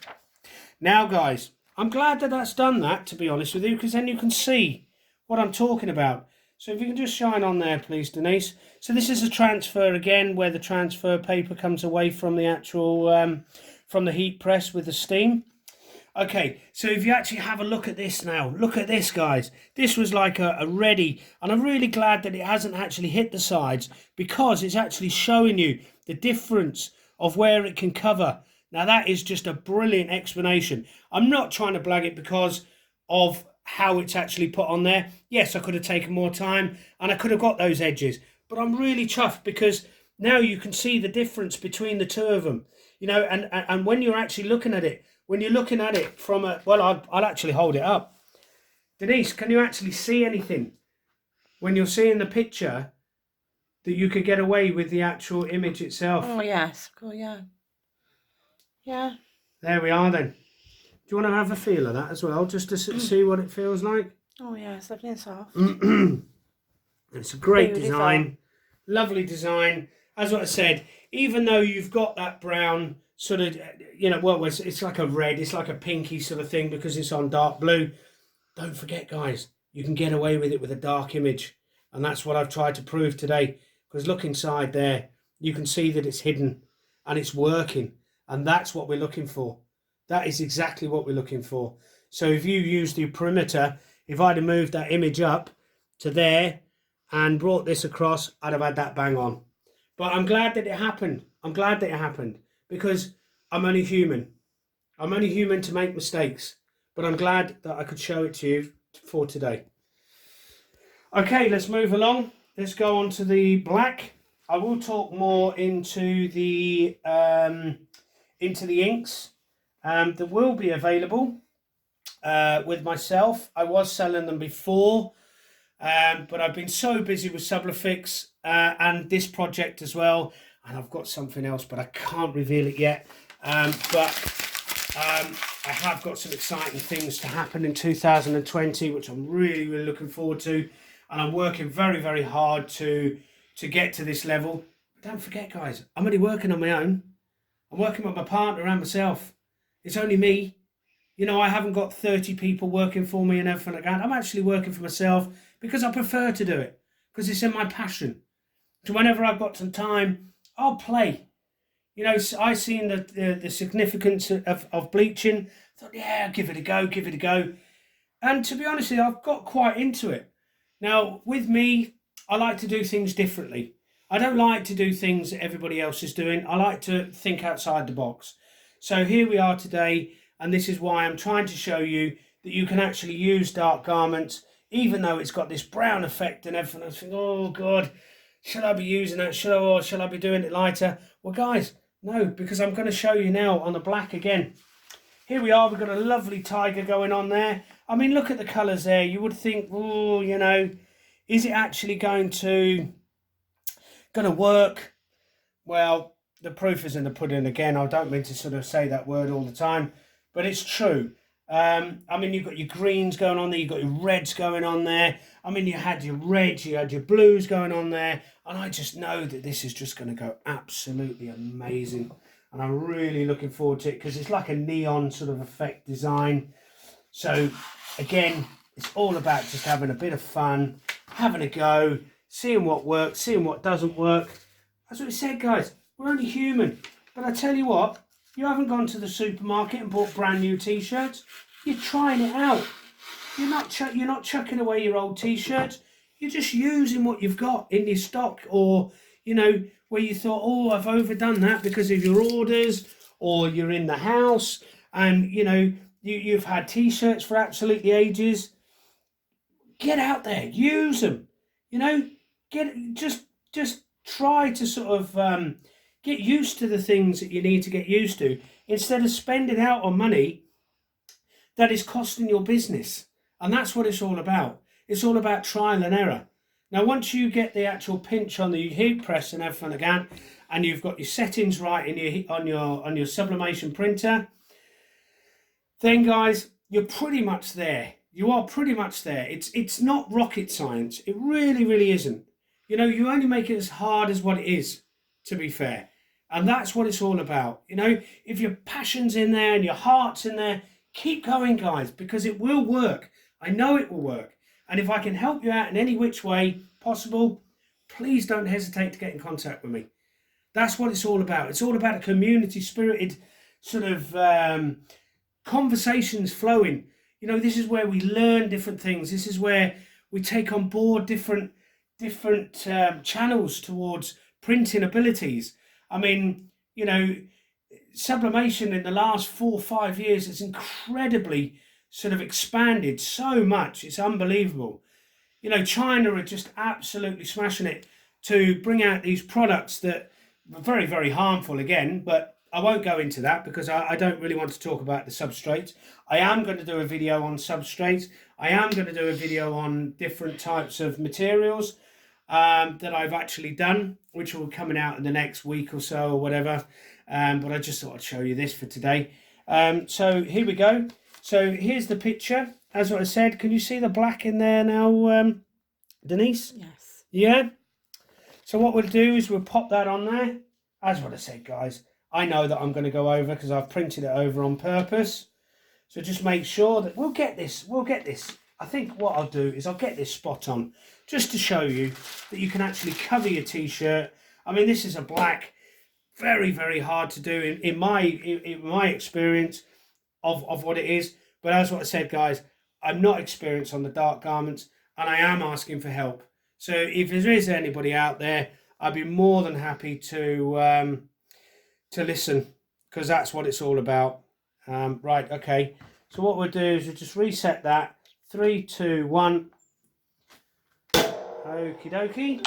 Now, guys, I'm glad that that's done that, to be honest with you, because then you can see what I'm talking about. So if you can just shine on there, please, Denise. So this is a transfer again, where the transfer paper comes away from the actual, from the heat press with the steam. Okay, so if you actually have a look at this now, look at this, guys. This was like a ready, and I'm really glad that it hasn't actually hit the sides, because it's actually showing you the difference of where it can cover. Now that is just a brilliant explanation. I'm not trying to blag it because of how it's actually put on there. Yes, I could have taken more time and I could have got those edges, but I'm really chuffed because now you can see the difference between the two of them. You know, and when you're actually looking at it, when you're looking at it from a, well, I'll actually hold it up. Denise, can you actually see anything when you're seeing the picture that you could get away with the actual image itself? Oh, yes. Cool, yeah. Yeah. There we are then. Do you want to have a feel of that as well, just to see what it feels like? Oh, yeah, it's lovely and soft. It's a great Beautiful. design. Lovely design. As what I said, even though you've got that brown sort of, you know, well, it's like a red, it's like a pinky sort of thing because it's on dark blue. Don't forget, guys, you can get away with it with a dark image. And that's what I've tried to prove today. Because look inside there, you can see that it's hidden and it's working. And that's what we're looking for. That is exactly what we're looking for. So if you use the perimeter, if I'd have moved that image up to there and brought this across, I'd have had that bang on. But I'm glad that it happened. I'm glad that it happened because I'm only human. I'm only human to make mistakes. But I'm glad that I could show it to you for today. Okay, let's move along. Let's go on to the black. I will talk more into the inks that will be available with myself. I was selling them before, but I've been so busy with Sublifix and this project as well, and I've got something else, but I can't reveal it yet. I have got some exciting things to happen in 2020, which I'm really, really looking forward to, and I'm working very, very hard to get to this level. But don't forget, guys, I'm only working on my own. I'm working with my partner and myself. It's only me. You know, I haven't got 30 people working for me and everything like that. I'm actually working for myself because I prefer to do it, because it's in my passion. So whenever I've got some time, I'll play. You know, I seen the significance of bleaching. I thought, yeah, I'll give it a go, give it a go. And to be honest with you, I've got quite into it. Now, with me, I like to do things differently. I don't like to do things that everybody else is doing. I like to think outside the box. So here we are today, and this is why I'm trying to show you that you can actually use dark garments, even though it's got this brown effect and everything. I think, oh God, shall I be using that? Shall I be doing it lighter? Well, guys, no, because I'm going to show you now on the black again. Here we are, we've got a lovely tiger going on there. I mean, look at the colours there. You would think, oh, you know, is it actually going to work? Well, the proof is in the pudding again. I don't mean to sort of say that word all the time, but it's true. I mean, you've got your greens going on there, you've got your reds going on there. I mean, you had your reds, you had your blues going on there, and I just know that this is just going to go absolutely amazing. And I'm really looking forward to it because it's like a neon sort of effect design. So again, it's all about just having a bit of fun, having a go, seeing what works, seeing what doesn't work. As we said, guys, we're only human. But I tell you what, you haven't gone to the supermarket and bought brand new t-shirts. You're trying it out. You're not chucking away your old t-shirts. You're just using what you've got in your stock, or, you know, where you thought, oh, I've overdone that because of your orders, or you're in the house and, you know, you've had t-shirts for absolutely ages. Get out there, use them. You know, just try to sort of get used to the things that you need to get used to, instead of spending out on money that is costing your business. And that's what it's all about. It's all about trial and error. Now once you get the actual pinch on the heat press and everything again, and you've got your settings right in on your sublimation printer, then guys, you're pretty much there. You are pretty much there. It's not rocket science. It really isn't. You know, you only make it as hard as what it is, to be fair. And that's what it's all about. You know, if your passion's in there and your heart's in there, keep going, guys, because it will work. I know it will work. And if I can help you out in any which way possible, please don't hesitate to get in contact with me. That's what it's all about. It's all about a community-spirited sort of conversations flowing. You know, this is where we learn different things. This is where we take on board different channels towards printing abilities. I mean, you know, sublimation in the last 4 or 5 years has incredibly sort of expanded so much. It's unbelievable. You know, China are just absolutely smashing it to bring out these products that are very harmful again, but I won't go into that because I don't really want to talk about the substrates. I am going to do a video on substrates. I am going to do a video on different types of materials that I've actually done, which will be coming out in the next week or so or whatever. But I just thought I'd show you this for today. So here we go. So here's the picture. As what I said, can you see the black in there now, Denise? Yes. Yeah? So what we'll do is we'll pop that on there. As what I said, guys, I know that I'm going to go over because I've printed it over on purpose. So just make sure that we'll get this. I think what I'll do is I'll get this spot on just to show you that you can actually cover your t-shirt. I mean, this is a black, very hard to do in my experience of what it is. But as what I said, guys, I'm not experienced on the dark garments and I am asking for help. So if there is anybody out there, I'd be more than happy to listen, because that's what it's all about. Right, okay. So what we'll do is we'll just reset that. 3, 2, 1. Okie dokie.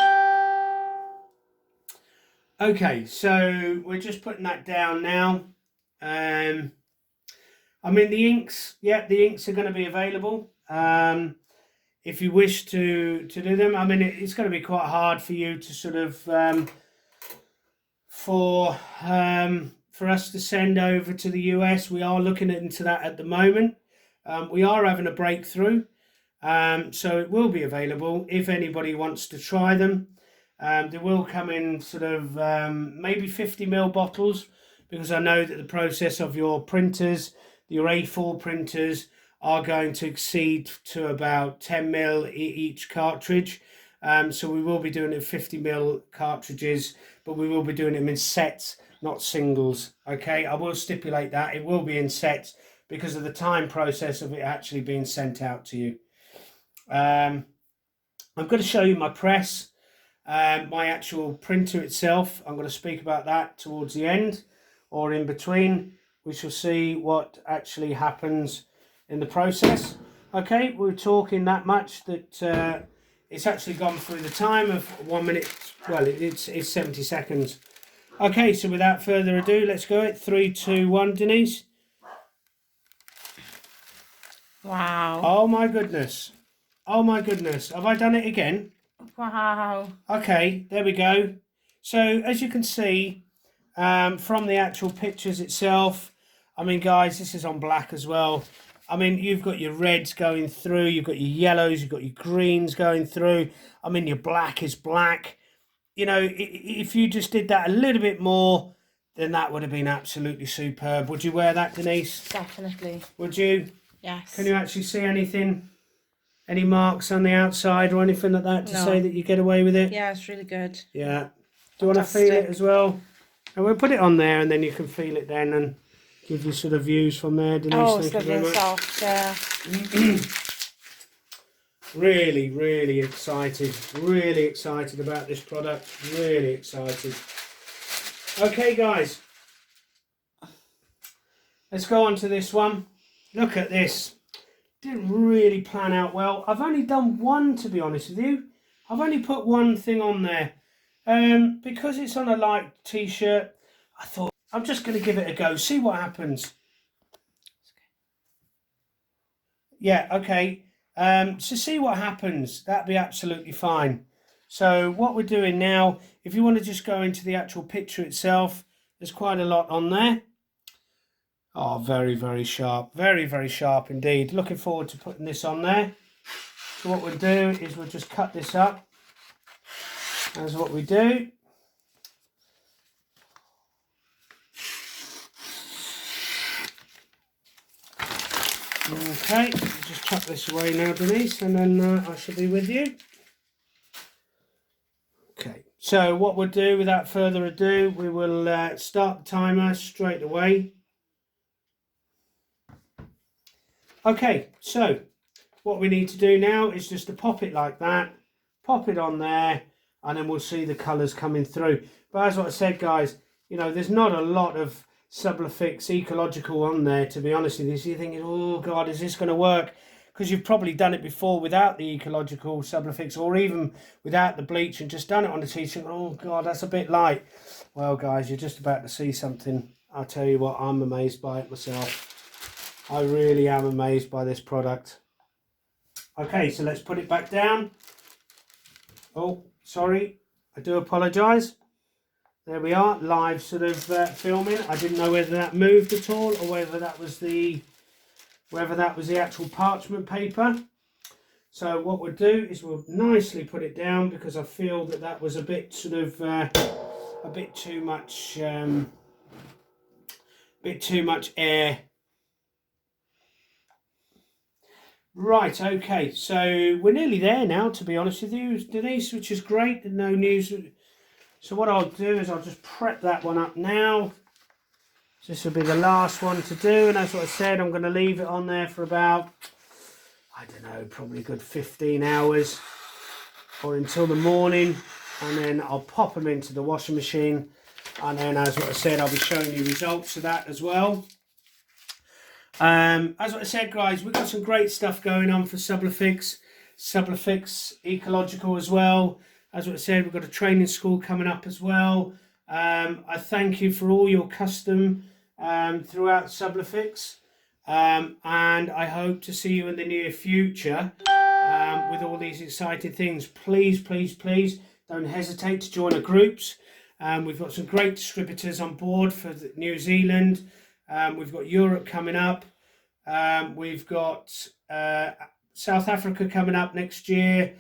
Okay, so we're just putting that down now. I mean, the inks, yeah, the inks are going to be available. If you wish to do them, I mean, it's going to be quite hard for you to sort of for us to send over to the US. We are looking into that at the moment. We are having a breakthrough, so it will be available if anybody wants to try them. They will come in sort of maybe 50ml bottles, because I know that the process of your printers, your A4 printers, are going to exceed to about 10ml each cartridge. So we will be doing it 50ml cartridges, but we will be doing them in sets, not singles. Okay, I will stipulate that it will be in sets because of the time process of it actually being sent out to you. I'm going to show you my press, my actual printer itself. I'm going to speak about that towards the end or in between. We shall see what actually happens in the process. Okay, we're talking that much that it's actually gone through the time of 1 minute. Well, it's 70 seconds. Okay, so without further ado, let's go it. 3, 2, 1, Denise. Wow. Oh my goodness. Oh my goodness. Have I done it again? Wow. Okay, there we go. So as you can see from the actual pictures itself, I mean, guys, this is on black as well. I mean, you've got your reds going through, you've got your yellows, you've got your greens going through. I mean, your black is black. You know, if you just did that a little bit more, then that would have been absolutely superb. Would you wear that, Denise? Definitely. Would you? Yes. Can you actually see anything? Any marks on the outside or anything like that to say that you get away with it? Yeah, it's really good. Yeah. Do you want to feel it as well? And we'll put it on there and then you can feel it then and give you sort of views from there, Denise. Oh, it's lovely and soft, yeah. Really excited. Really excited about this product. Really excited. Okay, guys. Let's go on to this one. Look at this. Didn't really plan out well. I've only done one, to be honest with you. I've only put one thing on there. Because it's on a light t-shirt, I thought I'm just going to give it a go, see what happens. Yeah, okay. So see what happens. That'd be absolutely fine. So what we're doing now, if you want to just go into the actual picture itself, there's quite a lot on there. Oh, very, very sharp. Very, very sharp indeed. Looking forward to putting this on there. So what we'll do is we'll just cut this up. That's what we do. Okay, just chuck this away now, Denise, and then I shall be with you. Okay, so what we'll do, without further ado, we will start the timer straight away. Okay, so what we need to do now is just to pop it like that, pop it on there, and then we'll see the colours coming through. But as what I said, guys, you know, there's not a lot of Sublifix Ecological on there, to be honest with you. So you're thinking, oh God, is this going to work? Because you've probably done it before without the Ecological Sublifix, or even without the bleach and just done it on the t-shirt. Oh God, that's a bit light. Well, guys, you're just about to see something. I'll tell you what, I'm amazed by it myself. I really am amazed by this product. Okay, so let's put it back down. Oh, sorry, I do apologise. There we are, live sort of filming. I didn't know whether that moved at all or whether that was the actual parchment paper. So what we'll do is we'll nicely put it down, because I feel that that was a bit sort of a bit too much air. Right, okay, so we're nearly there now, to be honest with you, Denise, which is great. No news. So what I'll do is I'll just prep that one up now. So this will be the last one to do, and as what I said, I'm going to leave it on there for about, I don't know, probably a good 15 hours or until the morning, and then I'll pop them into the washing machine, and then as what I said, I'll be showing you results of that as well. As what I said, guys, we've got some great stuff going on for Sublifix Ecological as well. As what I said, we've got a training school coming up as well. I thank you for all your custom throughout Sublifix, and I hope to see you in the near future with all these exciting things. Please, please, please don't hesitate to join our groups. We've got some great distributors on board for New Zealand. We've got Europe coming up. We've got South Africa coming up next year.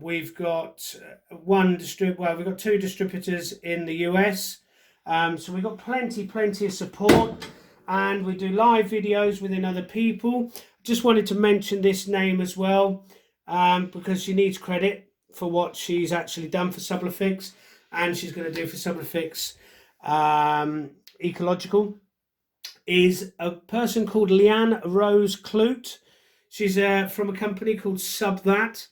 We've got we've got 2 distributors in the US. So we've got plenty of support, and we do live videos within other people. Just wanted to mention this name as well, because she needs credit for what she's actually done for Sublifix, and she's going to do for Sublifix Ecological, is a person called Leanne Rose Clute. She's from a company called That.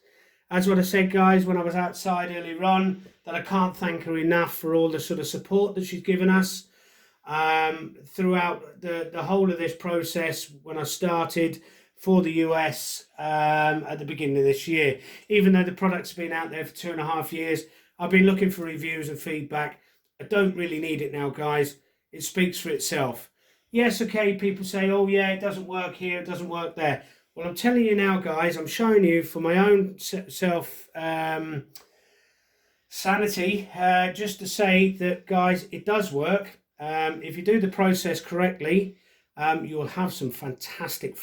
As what I said, guys, when I was outside earlier on, that I can't thank her enough for all the sort of support that she's given us throughout the whole of this process when I started for the US at the beginning of this year. Even though the product's been out there for 2.5 years, I've been looking for reviews and feedback. I don't really need it now, guys. It speaks for itself. Yes, okay, people say, oh yeah, it doesn't work here, it doesn't work there. Well, I'm telling you now, guys, I'm showing you for my own self sanity, just to say that, guys, it does work. If you do the process correctly, you'll have some fantastic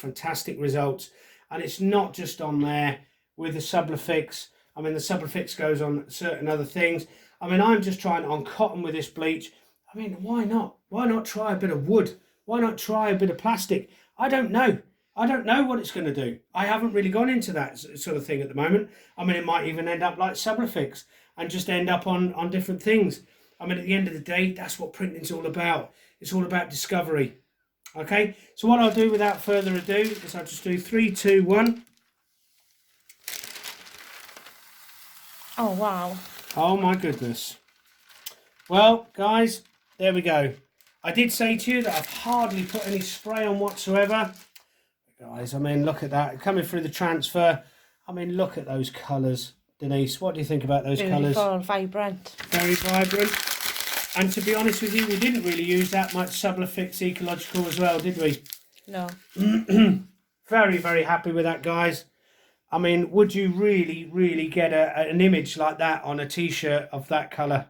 results. And it's not just on there with the Sublifix. I mean, the Sublifix goes on certain other things. I mean, I'm just trying on cotton with this bleach. I mean, why not? Why not try a bit of wood? Why not try a bit of plastic? I don't know. I don't know what it's going to do. I haven't really gone into that sort of thing at the moment. I mean, it might even end up like Sublifix and just end up on different things. I mean, at the end of the day, that's what printing's all about. It's all about discovery. Okay, so what I'll do without further ado is I'll just do 3, 2, 1. Oh, wow. Oh my goodness. Well, guys, there we go. I did say to you that I've hardly put any spray on whatsoever. Guys, I mean, look at that. Coming through the transfer. I mean, look at those colours. Denise, what do you think about those colours? Beautiful, vibrant. Very vibrant. And to be honest with you, we didn't really use that much Sublifix Ecological as well, did we? No. Very happy with that, guys. I mean, would you really get an image like that on a t-shirt of that colour?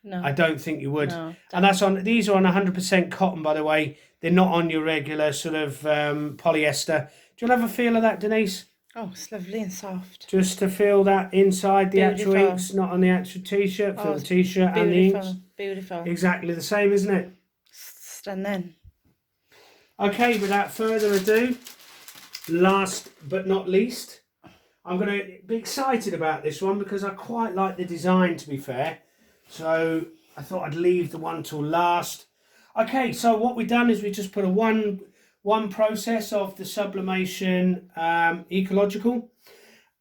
No. I don't think you would. No, and that's on, these are on 100% cotton, by the way. They're not on your regular sort of polyester. Do you want to have a feel of that, Denise? Oh, it's lovely and soft. Just to feel that inside the actual Beautiful. inks, not on the actual t-shirt. Feel Oh, the it's t-shirt and the inks. Beautiful. Exactly the same, isn't it? Stunning. Okay, without further ado, last but not least, I'm going to be excited about this one because I quite like the design, to be fair. So I thought I'd leave the one till last. Okay, so what we've done is we just put a one process of the Sublimation Ecological.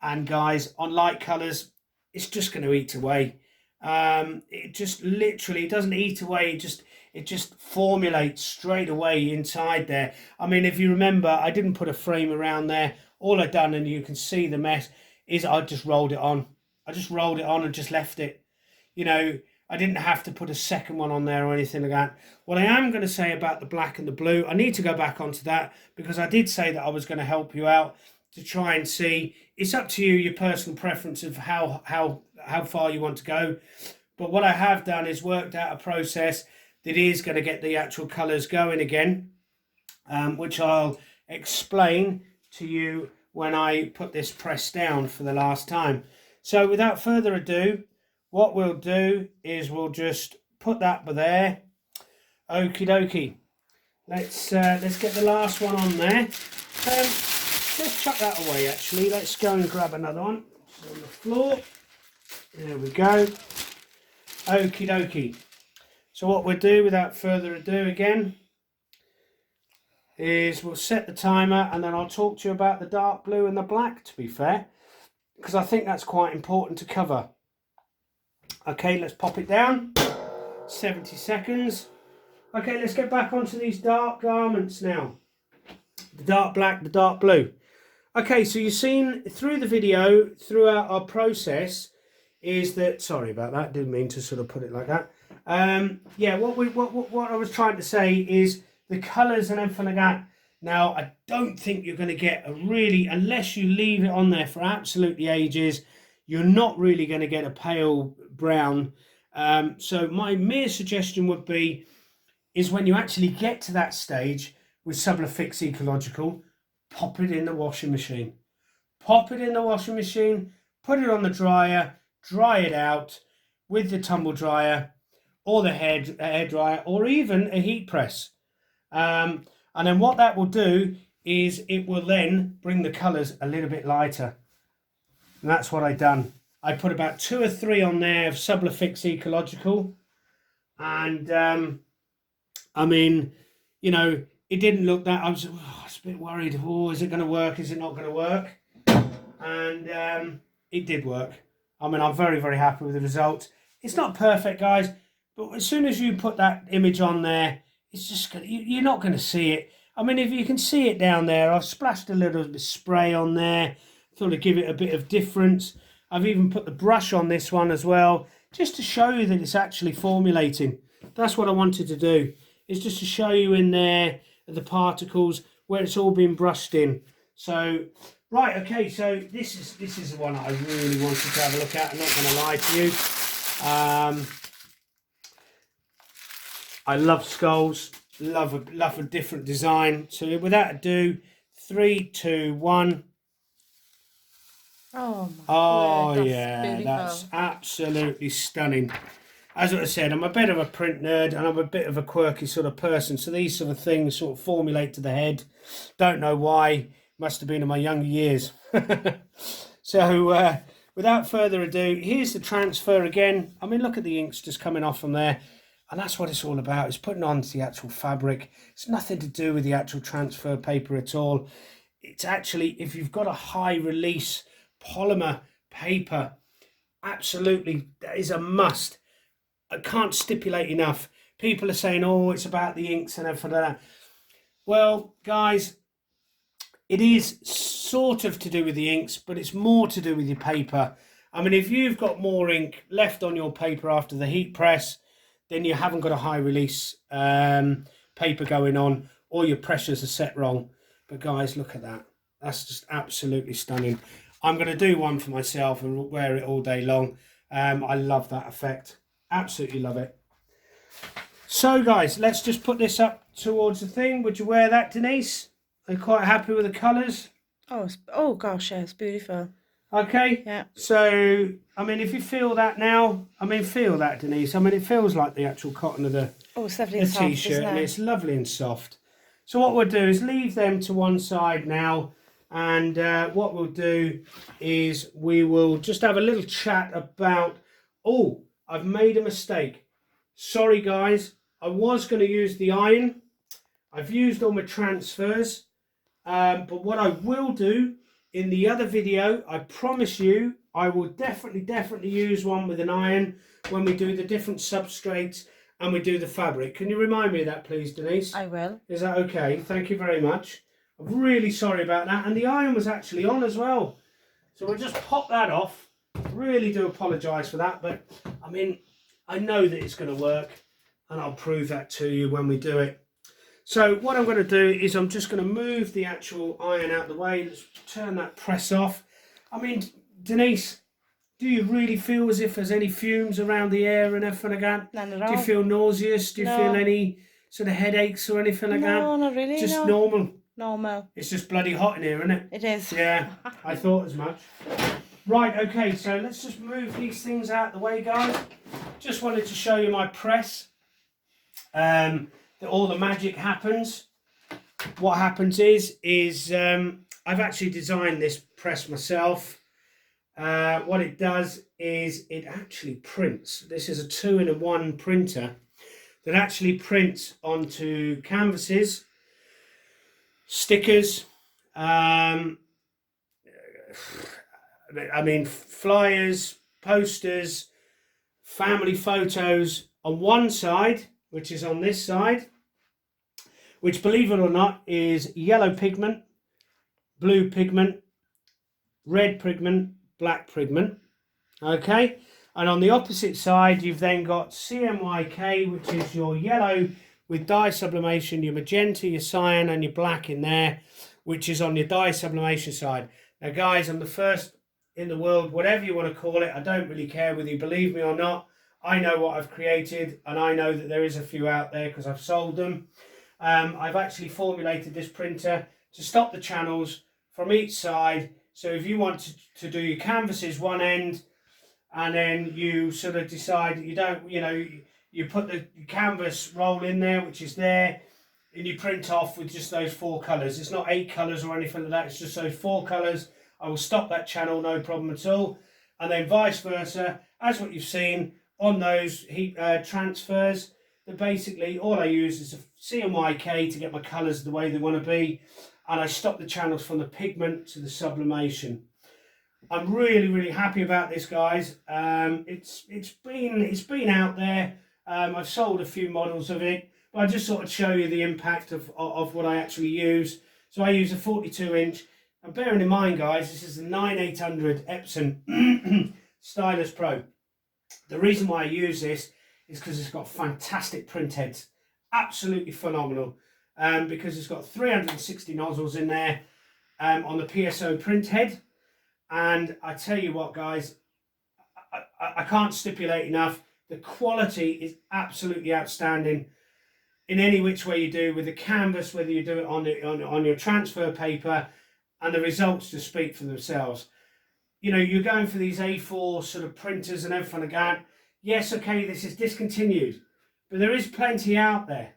And guys, on light colours, it's just going to eat away. It just literally, it doesn't eat away, it just formulates straight away inside there. I mean, if you remember, I didn't put a frame around there. All I've done, and you can see the mess, is I just rolled it on. I just rolled it on and just left it. You know, I didn't have to put a second one on there or anything like that. What I am going to say about the black and the blue, I need to go back onto that because I did say that I was going to help you out to try and see. It's up to you, your personal preference of how far you want to go. But what I have done is worked out a process that is going to get the actual colours going again, which I'll explain to you when I put this press down for the last time. So without further ado, what we'll do is we'll just put that there. Okie dokie. Let's get the last one on there. Let's chuck that away actually. Let's go and grab another one. It's on the floor. There we go. Okie dokie. So what we'll do without further ado again is we'll set the timer and then I'll talk to you about the dark blue and the black, to be fair, because I think that's quite important to cover. Okay, let's pop it down. 70 seconds. Okay, let's get back onto these dark garments now. The dark black, the dark blue. Okay, so you've seen through the video, throughout our process, is that, sorry about that, didn't mean to sort of put it like that. Yeah, what I was trying to say is the colours and everything like that. Now, I don't think you're going to get a really, unless you leave it on there for absolutely ages, you're not really going to get a pale brown. So my mere suggestion would be, is when you actually get to that stage with Sublifix Ecological, pop it in the washing machine. Pop it in the washing machine, put it on the dryer, dry it out with the tumble dryer or the hair dryer or even a heat press. And then what that will do is it will then bring the colours a little bit lighter. And that's what I done. I put about 2 or 3 on there of Sublifix Ecological. And I mean, you know, it didn't look that, I was a bit worried. Oh, is it going to work? Is it not going to work? And it did work. I mean, I'm very, very happy with the result. It's not perfect, guys, but as soon as you put that image on there, it's just gonna, you're not going to see it. I mean, if you can see it down there, I've splashed a little bit of spray on there, sort of give it a bit of difference. I've even put the brush on this one as well, just to show you that it's actually formulating. That's what I wanted to do, is just to show you in there the particles where it's all been brushed in. So, right, okay, so this is the one I really wanted to have a look at. I'm not going to lie to you. I love skulls, love a different design. So without ado, 3, 2, 1. Oh, oh that's yeah, beautiful. that's absolutely stunning. As I said, I'm a bit of a print nerd and I'm a bit of a quirky sort of person. So these sort of things sort of formulate to the head. Don't know why. Must have been in my younger years. So without further ado, here's the transfer again. I mean, look at the inks just coming off from there. And that's what it's all about. It's putting on the actual fabric. It's nothing to do with the actual transfer paper at all. It's actually, if you've got a high release polymer paper, absolutely, that is a must. I can't stipulate enough. People are saying, oh, it's about the inks and everything like that. Well, guys, it is sort of to do with the inks, but it's more to do with your paper. I mean, if you've got more ink left on your paper after the heat press, then you haven't got a high release paper going on, or your pressures are set wrong. But guys, look at that. That's just absolutely stunning. I'm going to do one for myself and wear it all day long. I love that effect. Absolutely love it. So guys, let's just put this up towards the thing. Would you wear that, Denise? Are you quite happy with the colours? Oh gosh, yeah, it's beautiful. Okay. Yeah. So, I mean, if you feel that now, I mean, feel that, Denise. I mean, it feels like the actual cotton of the It's lovely and soft, t-shirt, isn't and it? it's lovely and soft. So what we'll do is leave them to one side now, and what we'll do is we will just have a little chat about, oh, I've made a mistake. Sorry guys, I was going to use the iron. I've used all my transfers, but what I will do in the other video, I promise you, I will definitely use one with an iron when we do the different substrates and we do the fabric. Can you remind me of that, please, Denise? I will. Is that okay? Thank you very much. I'm really sorry about that. And the iron was actually on as well. So we'll just pop that off. Really do apologise for that. But, I mean, I know that it's going to work. And I'll prove that to you when we do it. So what I'm going to do is I'm just going to move the actual iron out of the way. Let's turn that press off. I mean, Denise, do you really feel as if there's any fumes around the air and everything like that? None at all. Do you feel nauseous? Do you feel any sort of headaches or anything like that? No, not really. Just no. normal? Normal. It's just bloody hot in here, isn't it? It is. Yeah, I thought as much. Right, okay, so let's just move these things out of the way, guys. Just wanted to show you my press. That all the magic happens. What happens is I've actually designed this press myself. What it does is it actually prints. This is a 2-in-1 printer that actually prints onto canvases, stickers, I mean flyers, posters, family photos on one side, which is on this side, which, believe it or not, is yellow pigment, blue pigment, red pigment, black pigment. Okay, and on the opposite side you've then got CMYK, which is your yellow with dye sublimation, your magenta, your cyan and your black in there, which is on your dye sublimation side. Now guys, I'm the first in the world, whatever you want to call it, I don't really care whether you believe me or not. I know what I've created, and I know that there is a few out there because I've sold them. I've actually formulated this printer to stop the channels from each side. So if you want to do your canvases one end, and then you sort of decide that you don't, you put the canvas roll in there, which is there, and you print off with just those 4 colours. It's not 8 colours or anything like that, it's just those 4 colours. I will stop that channel, no problem at all. And then vice versa, as what you've seen on those heat transfers, that basically all I use is a CMYK to get my colours the way they want to be, and I stop the channels from the pigment to the sublimation. I'm really happy about this, guys. It's been out there. I've sold a few models of it, but I just sort of show you the impact of what I actually use. So I use a 42-inch, and bearing in mind, guys, this is a 9800 Epson Stylus Pro. The reason why I use this is because it's got fantastic print heads, absolutely phenomenal, because it's got 360 nozzles in there on the PSO print head. And I tell you what, guys, I can't stipulate enough, the quality is absolutely outstanding in any which way you do with the canvas, whether you do it on your transfer paper, and the results just speak for themselves. You know, you're going for these A4 sort of printers and everything like that. Yes, okay, this is discontinued, but there is plenty out there.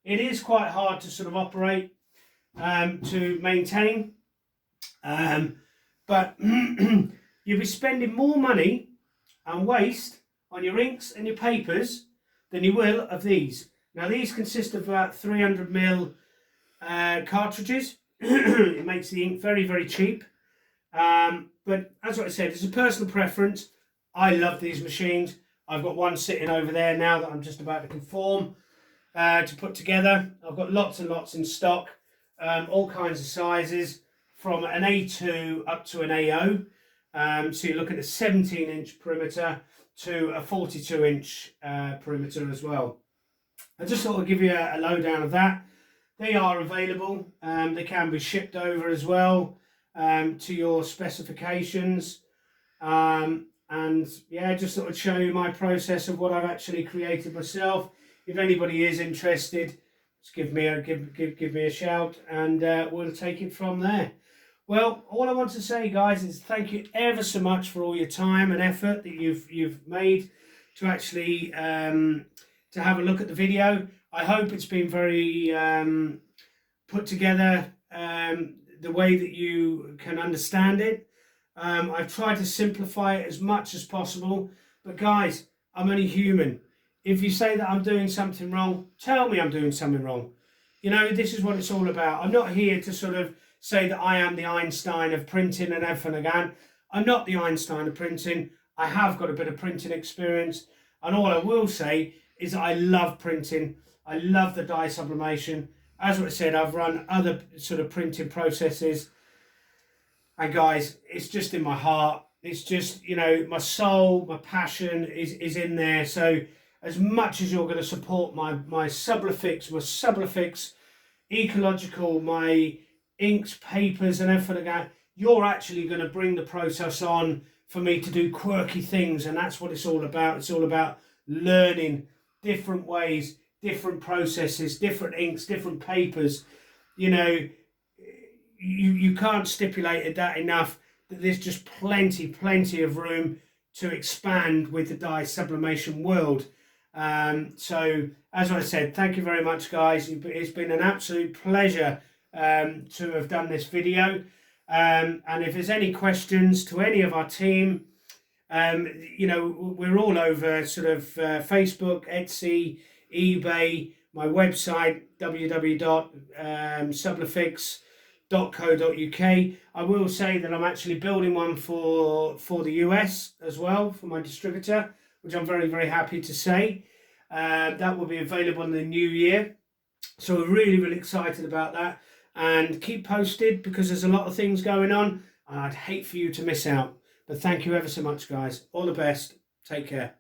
It is quite hard to sort of operate, to maintain, but you'll be spending more money and waste on your inks and your papers than you will of these. Now, these consist of about 300ml cartridges. It makes the ink very cheap. But as what I said, it's a personal preference. I love these machines. I've got one sitting over there now that I'm just about to conform to put together. I've got lots and lots in stock, all kinds of sizes, from an A2 up to an AO. So you're looking at a 17-inch perimeter to a 42-inch perimeter as well. I just thought I'd give you a lowdown of that. They are available. They can be shipped over as well. to your specifications. And yeah, just sort of show you my process of what I've actually created myself. If anybody is interested, just give me a shout, and we'll take it from there. Well, all I want to say, guys, is thank you ever so much for all your time and effort that you've made to actually to have a look at the video. I hope it's been very put together the way that you can understand it. I've tried to simplify it as much as possible, but guys, I'm only human. If you say that I'm doing something wrong, tell me I'm doing something wrong. You know, this is what it's all about. I'm not here to sort of say that I am the Einstein of printing and everything again. I'm not the Einstein of printing. I have got a bit of printing experience, and all I will say is I love printing. I love the dye sublimation. As I said, I've run other sort of printing processes, and guys, it's just in my heart. It's just, you know, my soul, my passion is in there. So as much as you're going to support my Sublifix, Ecological, my inks, papers and everything like that, you're actually going to bring the process on for me to do quirky things, and that's what it's all about. It's all about learning different ways, different processes, different inks, different papers. You know, you can't stipulate that enough, that there's just plenty of room to expand with the dye sublimation world. So as I said, thank you very much, guys. It's been an absolute pleasure to have done this video, and if there's any questions to any of our team, you know, we're all over sort of Facebook, Etsy, eBay, my website www.Sublifix.co.uk. I will say that I'm actually building one for the US as well, for my distributor, which I'm very happy to say. That will be available in the new year, so we're really excited about that. And keep posted, because there's a lot of things going on and I'd hate for you to miss out. But thank you ever so much, guys. All the best. Take care.